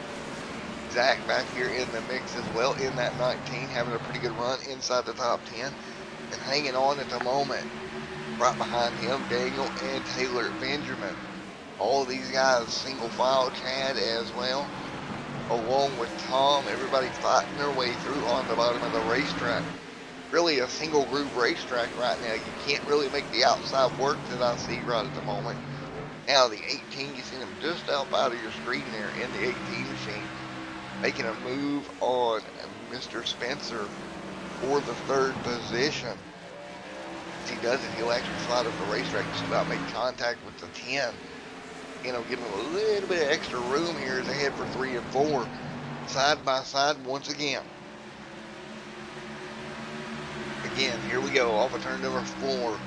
Speaker 4: Zach back here in the mix as well in that 19, having a pretty good run inside the top 10 and hanging on at the moment. Right behind him, Daniel and Taylor Benjamin. All of these guys single file, Chad as well, along with Tom. Everybody fighting their way through on the bottom of the racetrack. Really a single group racetrack right now. You can't really make the outside work that I see right at the moment. Now the 18, you see them just outside of your screen there in the 18 machine, making a move on Mr. Spencer for the third position. As he does it, he'll actually slide up the racetrack, just about make contact with the 10. You know, give him a little bit of extra room here as they head for 3 and 4, side by side once again. Again, here we go, off of turn number 4.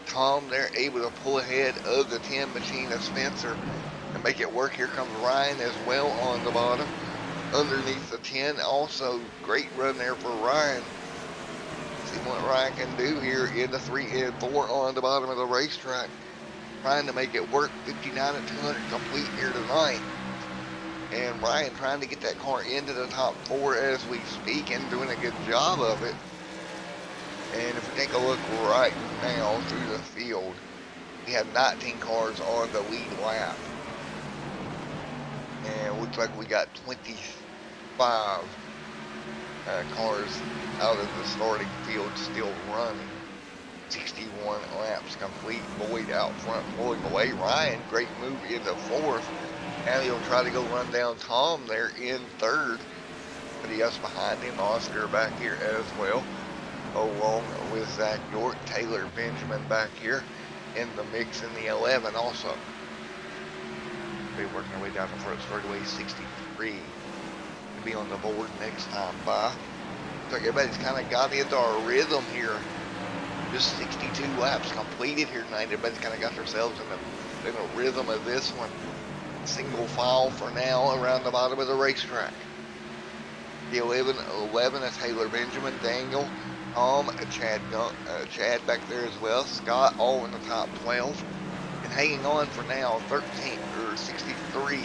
Speaker 4: Tom there able to pull ahead of the 10 machine of Spencer and make it work. Here comes Ryan as well on the bottom. Underneath the 10, also great run there for Ryan. See what Ryan can do here in the 3 and 4 on the bottom of the racetrack. Trying to make it work. 59 and 200 complete here tonight. And Ryan trying to get that car into the top 4 as we speak and doing a good job of it. And if we take a look right now through the field, we have 19 cars on the lead lap. And it looks like we got 25 cars out of the starting field still running. 61 laps complete. Boyd out front pulling away. Ryan, great move into 4th. Now he'll try to go run down Tom there in 3rd. But he has behind him Oscar back here as well, along with Zach York. Taylor Benjamin back here in the mix in the 11 also. Be working our way down the front straightaway. 63 to be on the board next time by. Looks like everybody's kind of got into our rhythm here. Just 62 laps completed here tonight. Everybody's kind of got themselves in a rhythm of this one. Single file for now around the bottom of the racetrack. The 11 is Taylor Benjamin, Daniel, Tom, Chad back there as well, Scott all in the top 12, and hanging on for now 63,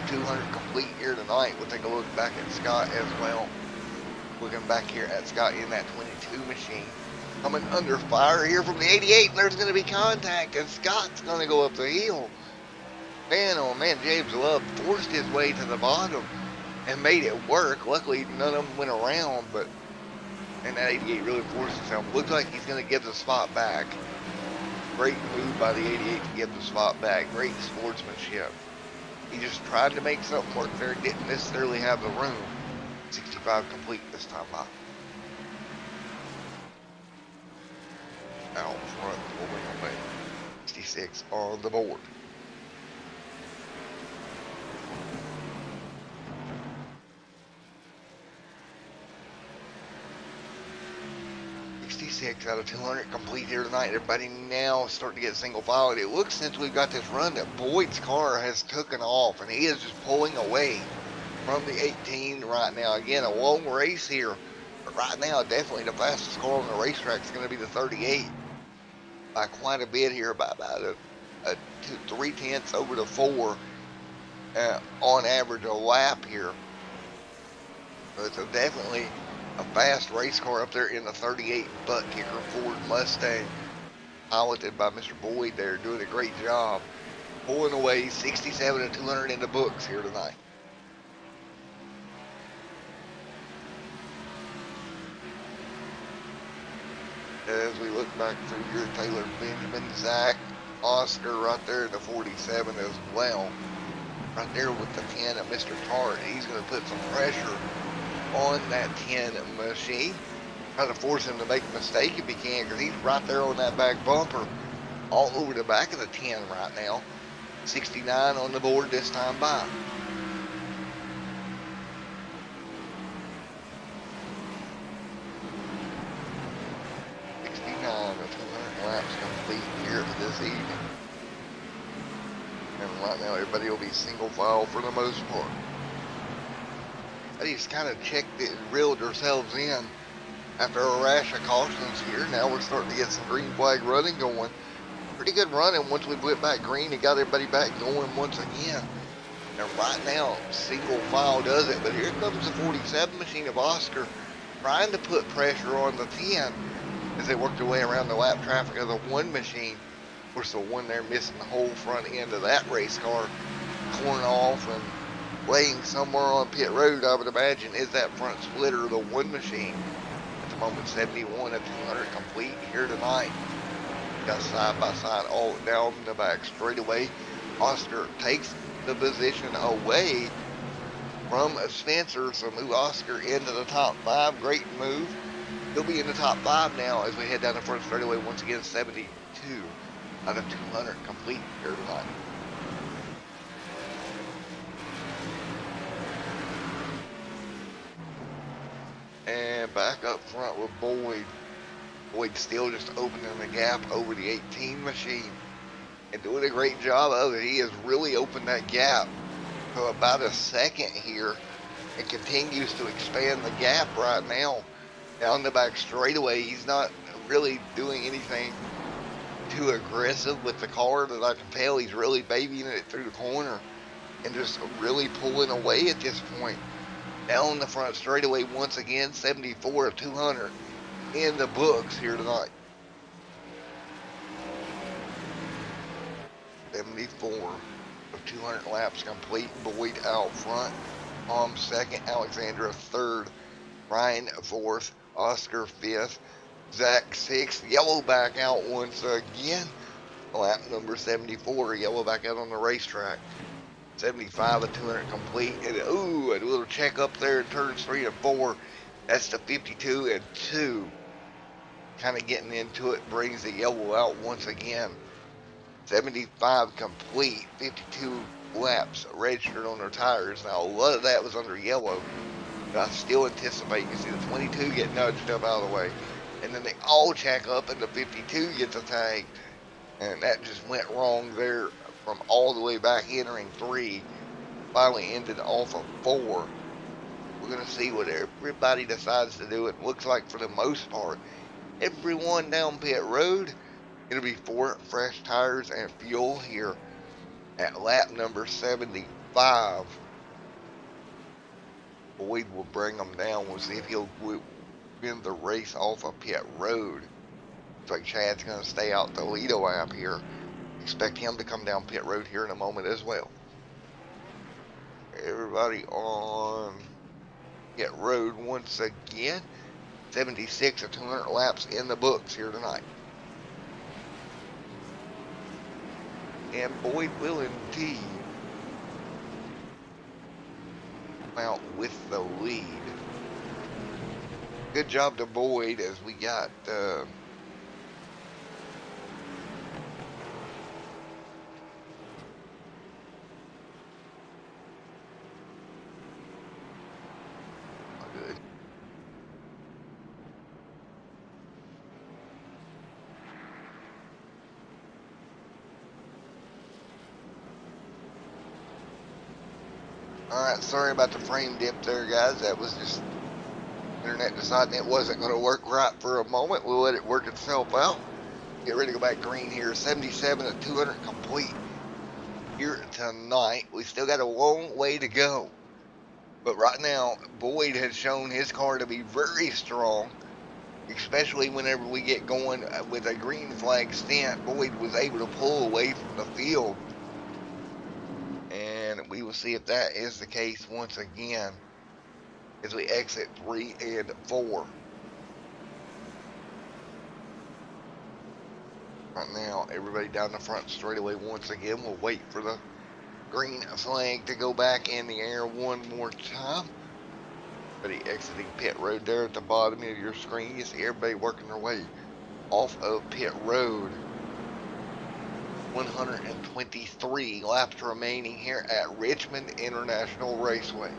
Speaker 4: 200 complete here tonight. We'll take a look back at Scott as well. Looking back here at Scott in that 22 machine. Coming under fire here from the 88, and there's going to be contact, and Scott's going to go up the hill. Man, oh man, James Love forced his way to the bottom and made it work. Luckily, none of them went around, and that 88 really forced himself. Looks like he's going to give the spot back. Great move by the 88 to give the spot back. Great sportsmanship. He just tried to make something work there, didn't necessarily have the room. 65 complete this time by. Out front, pulling away. 66 on the board. Out of 200 complete here tonight. Everybody now starting to get single file. It looks, since we've got this run, that Boyd's car has taken off and he is just pulling away from the 18 right now. Again, a long race here, but right now definitely the fastest car on the racetrack is going to be the 38 by quite a bit here, by about a 3/10 over the 4 on average a lap here. But so definitely a fast race car up there in the 38 butt kicker Ford Mustang, piloted by Mr. Boyd there, doing a great job. Pulling away 67 and 200 in the books here tonight. As we look back through here, Taylor Benjamin, Zach, Oscar right there in the 47 as well. Right there with the 10 of Mr. Tart. He's going to put some pressure on that 10 machine, try to force him to make a mistake if he can, because he's right there on that back bumper, all over the back of the 10 right now. 69 on the board this time by. Laps complete here this evening. And right now everybody will be single file for the most part. They just kind of checked it and reeled ourselves in after a rash of cautions here. Now we're starting to get some green flag running going. Pretty good running once we went back green and got everybody back going once again. And right now, single file does it, but here comes the 47 machine of Oscar trying to put pressure on the 10. as they work their way around the lap traffic of the one machine. Of course, the one there missing the whole front end of that race car, torn off and laying somewhere on pit road, I would imagine, is that front splitter of the one machine. At the moment, 71 at 200 complete here tonight. Got side by side all down the back straightaway. Oscar takes the position away from Spencer, so move Oscar into the top 5. Great move. He'll be in the top 5 now as we head down the front straightaway once again. 72 out of 200 complete here tonight. And back up front with Boyd. Boyd still just opening the gap over the 18 machine and doing a great job of it. He has really opened that gap to about a second here and continues to expand the gap right now down the back straightaway. He's not really doing anything too aggressive with the car that I can tell. He's really babying it through the corner and just really pulling away at this point. Down the front straightaway once again, 74 of 200 in the books here tonight. 74 of 200 laps complete. Boyd out front. Tom second. Alexandra third. Ryan fourth. Oscar fifth. Zach sixth. Yellow back out once again. Lap number 74. Yellow back out on the racetrack. 75 of 200 complete. And ooh, a little check up there in turns 3 and 4. That's the 52 and 2. Kind of getting into it. Brings the yellow out once again. 75 complete. 52 laps registered on their tires. Now, a lot of that was under yellow. But I still anticipate you see the 22 get nudged up out of the way. And then they all check up and the 52 gets a tag. And that just went wrong there from all the way back entering 3. Finally ended off of 4. We're going to see what everybody decides to do. It looks like for the most part, everyone down pit road, it'll be 4 fresh tires and fuel here at lap number 75. Boyd will bring them down. We'll see if he'll win the race off of pit road. Looks like Chad's going to stay out the Toledo lap here. Expect him to come down pit road here in a moment as well. Everybody on pit road once again. 76 of 200 laps in the books here tonight. And Boyd will indeed come out with the lead. Good job to Boyd as we got Alright, sorry about the frame dip there, guys. That was just internet deciding it wasn't going to work right for a moment. We'll let it work itself out. Get ready to go back green here. 77 of 200 complete here tonight. We still got a long way to go. But right now, Boyd has shown his car to be very strong, especially whenever we get going with a green flag stint. Boyd was able to pull away from the field. And we will see if that is the case once again as we exit 3 and 4. Right now, everybody down the front straightaway once again. We'll wait for the green flag to go back in the air one more time. Everybody exiting pit road there at the bottom of your screen. You see everybody working their way off of pit road. 123 laps remaining here at Richmond International Raceway.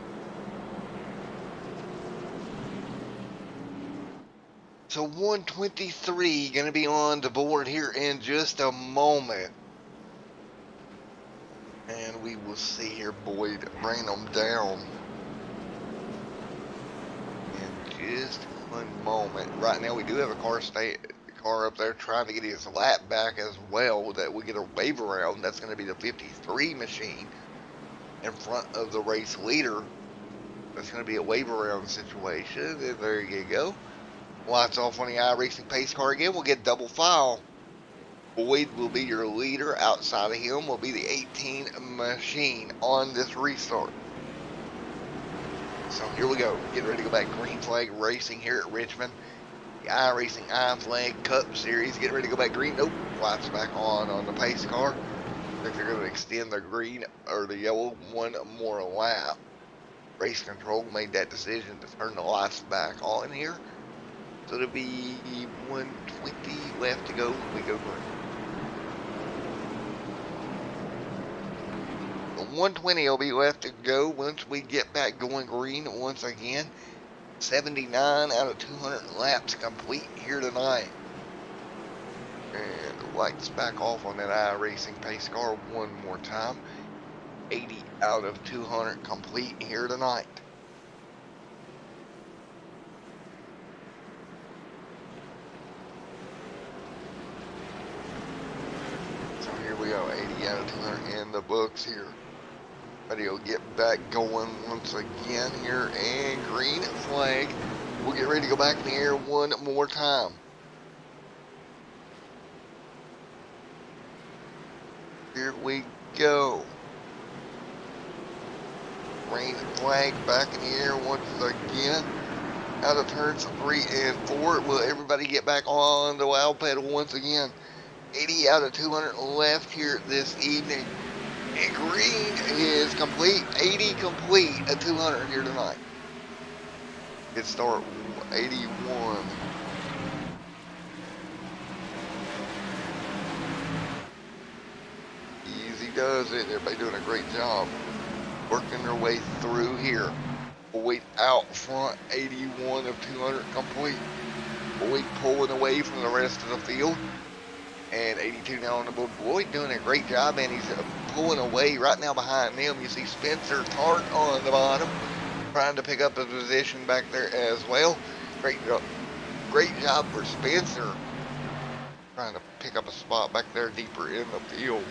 Speaker 4: So 123 going to be on the board here in just a moment. And we will see here Boyd bring them down in just one moment. Right now we do have a car up there trying to get his lap back as well, that we get a wave around. That's going to be the 53 machine in front of the race leader. That's going to be a wave around situation, and there you go. Lights off on the iRacing pace car again. We'll get double file. Boyd will be your leader. Outside of him will be the 18 machine on this restart. So here we go. Getting ready to go back green flag racing here at Richmond. The iRacingiFlag Cup Series. Getting ready to go back green. Nope. Lights back on the pace car. I think they're going to extend the green or the yellow one more lap. Race control made that decision to turn the lights back on here. So it'll be 120 left to go when we go green. The 120 will be left to go once we get back going green once again. 79 out of 200 laps complete here tonight. And the lights back off on that iRacing pace car one more time. 80 out of 200 complete here tonight. So here we go, 80 out of 200 in the books here. Ready to get back going once again here, and green flag. We'll get ready to go back in the air one more time. Here we go. Green flag back in the air once again. Out of turns 3 and 4. Will everybody get back on the wow pedal once again? 80 out of 200 left here this evening. And green is complete. 80 complete at 200 here tonight. Good start. 81. Easy does it. Everybody doing a great job. Working their way through here. Boyd out front. 81 of 200 complete. Boyd pulling away from the rest of the field. And 82 now on the board. Boyd doing a great job, and he's pulling away right now behind them. You see Spencer Tart on the bottom, trying to pick up a position back there as well. Great job for Spencer, trying to pick up a spot back there deeper in the field.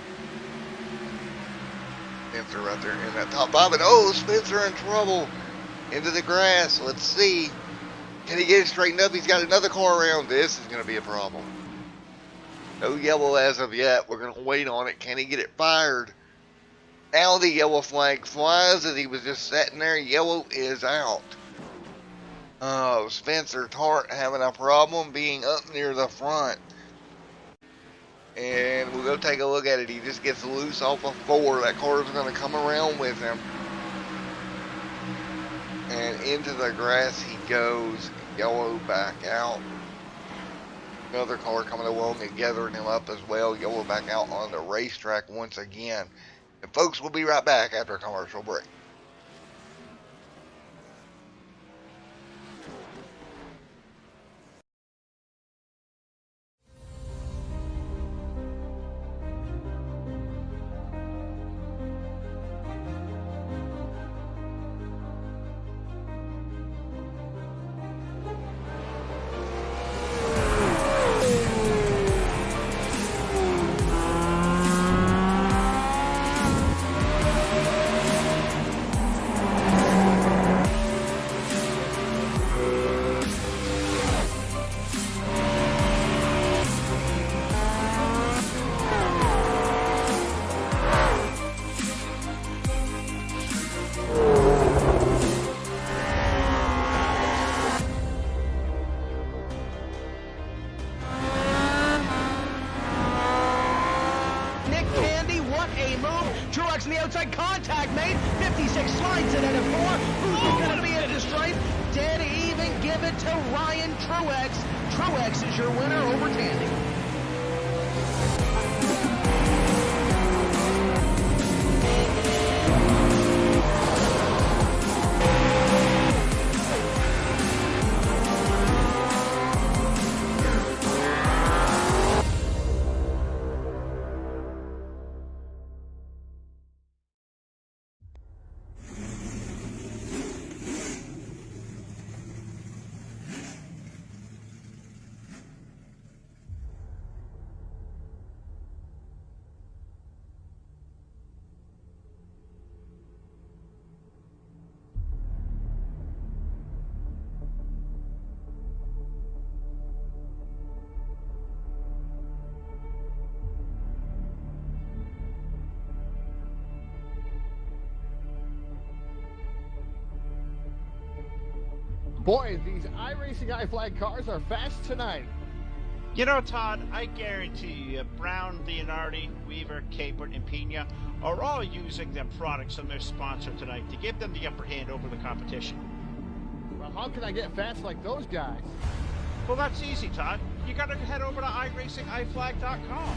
Speaker 4: Spencer right there in that top 5, and oh, Spencer in trouble into the grass. Let's see, can he get it straightened up? He's got another car around. This is going to be a problem. No yellow as of yet. We're going to wait on it. Can he get it fired? Now the yellow flag flies as he was just sitting there. Yellow is out. Oh, Spencer Tart having a problem being up near the front. And we'll go take a look at it. He just gets loose off of 4. That car is going to come around with him. And into the grass he goes. Yellow back out. Another car coming along and gathering him up as well. Yellow back out on the racetrack once again. And folks, we'll be right back after a commercial break.
Speaker 1: On the outside, contact made. 56 slides it at a 4. Who's going to be at the stripe? Dead even. Give it to Ryan Truex. Truex is your winner over Tandy.
Speaker 2: Boy, these iRacingiFlag cars are fast tonight.
Speaker 3: You know, Todd, I guarantee you, Brown, Leonardi, Weaver, Capert, and Pena are all using their products on their sponsor tonight to give them the upper hand over the competition.
Speaker 2: Well, how can I get fast like those guys?
Speaker 3: Well, that's easy, Todd. You gotta head over to iRacingIFlag.com.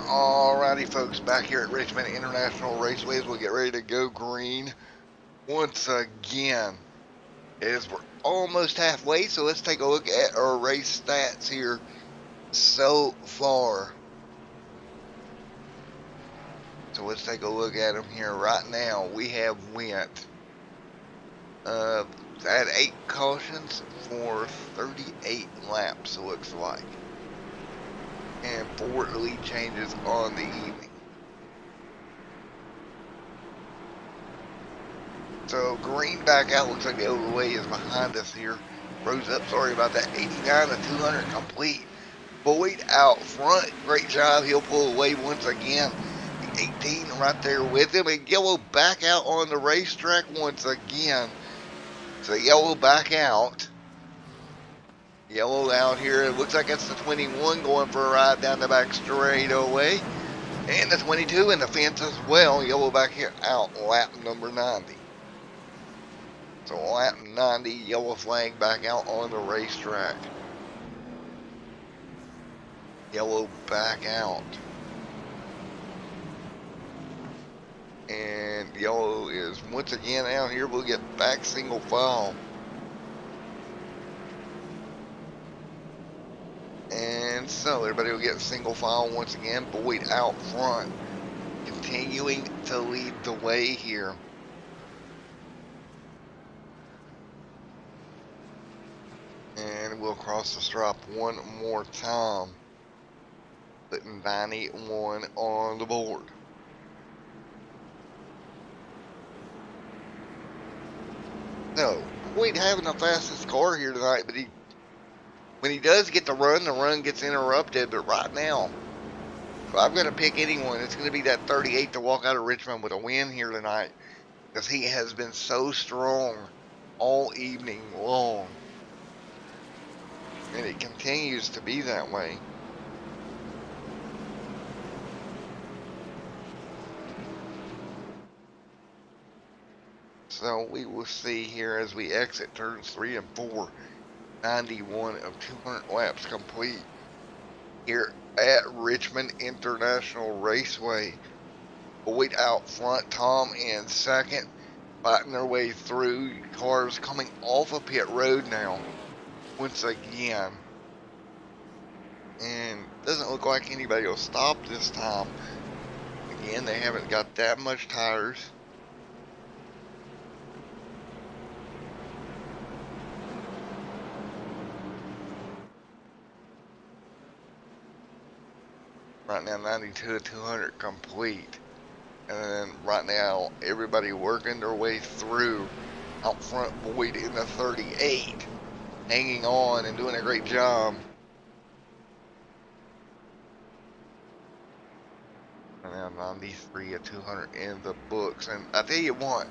Speaker 4: Alrighty, folks, back here at Richmond International Raceways, we'll get ready to go green once again. As we're almost halfway, so let's take a look at our race stats here so far. So let's take a look at them here right now. We have went had 8 cautions for 38 laps, it looks like, and 4 lead changes on the evening. So green back out, looks like the overway is behind us here. Rose up, sorry about that. 89 to 200 complete. Boyd out front, great job. He'll pull away once again. 18 right there with him, and yellow back out on the racetrack once again. So yellow back out. Yellow out here. It looks like it's the 21 going for a ride down the back straightaway. And the 22 in the fence as well. Yellow back here out, lap number 90. So lap 90, yellow flag back out on the racetrack. Yellow back out. And yellow is once again out here. We'll get back single file. And so everybody will get single file once again. Boyd out front, continuing to lead the way here. And we'll cross the stripe one more time, putting 91 on the board. No, Boyd having the fastest car here tonight, but when he does get the run gets interrupted. But right now, if I'm going to pick anyone, it's going to be that 38 to walk out of Richmond with a win here tonight, because he has been so strong all evening long. And it continues to be that way. So we will see here as we exit turns 3 and 4. 91 of 200 laps complete here at Richmond International Raceway. Boyd out front, Tom in second, fighting their way through. Cars coming off of pit road now once again, and doesn't look like anybody will stop this time. Again, they haven't got that much tires. Right now 92 to 200 complete, and then right now everybody working their way through. Out front, Boyd in the 38, hanging on and doing a great job. And now 93 to 200 in the books. And I tell you what,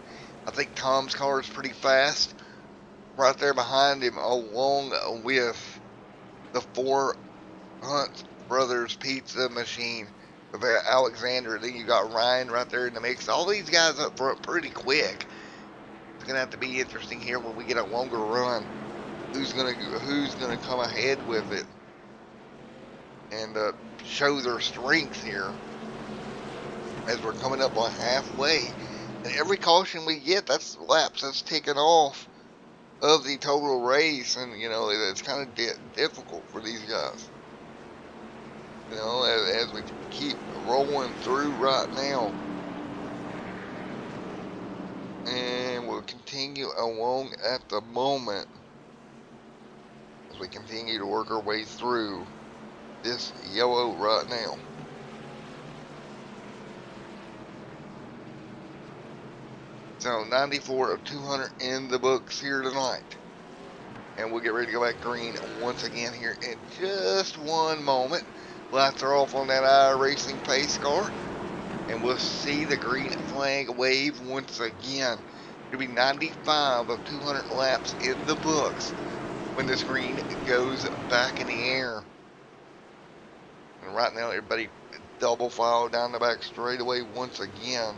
Speaker 4: I think Tom's car is pretty fast. Right there behind him, along with the 4 Hunt Brothers Pizza Machine with Alexander. Then you got Ryan right there in the mix. All these guys up front pretty quick. It's gonna have to be interesting here when we get a longer run. Who's gonna come ahead with it and show their strength here as we're coming up on halfway. And every caution we get, that's laps that's taken off of the total race, and you know it's kind of difficult for these guys. You know, as we keep rolling through right now, and we'll continue along at the moment as we continue to work our way through this yellow right now. So 94 of 200 in the books here tonight. And we'll get ready to go back green once again here in just one moment. Lights are off on that iRacing pace car. And we'll see the green flag wave once again. It'll be 95 of 200 laps in the books when this green goes back in the air. And right now everybody double file down the back straightaway once again.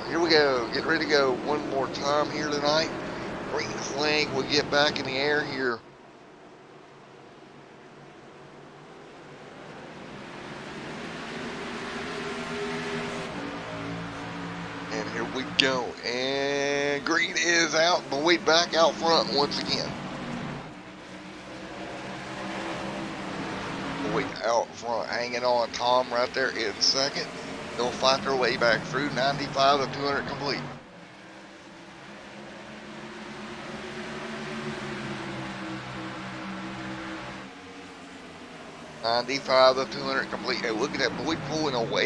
Speaker 4: Here we go, get ready to go one more time here tonight. Green flag will get back in the air here. And here we go, and green is out, Boyd back out front once again. Boyd out front, hanging on, Tom right there in second. They'll fight their way back through. 95 of 200 complete. .95 of 200 complete. Hey, look at that Boyd pulling away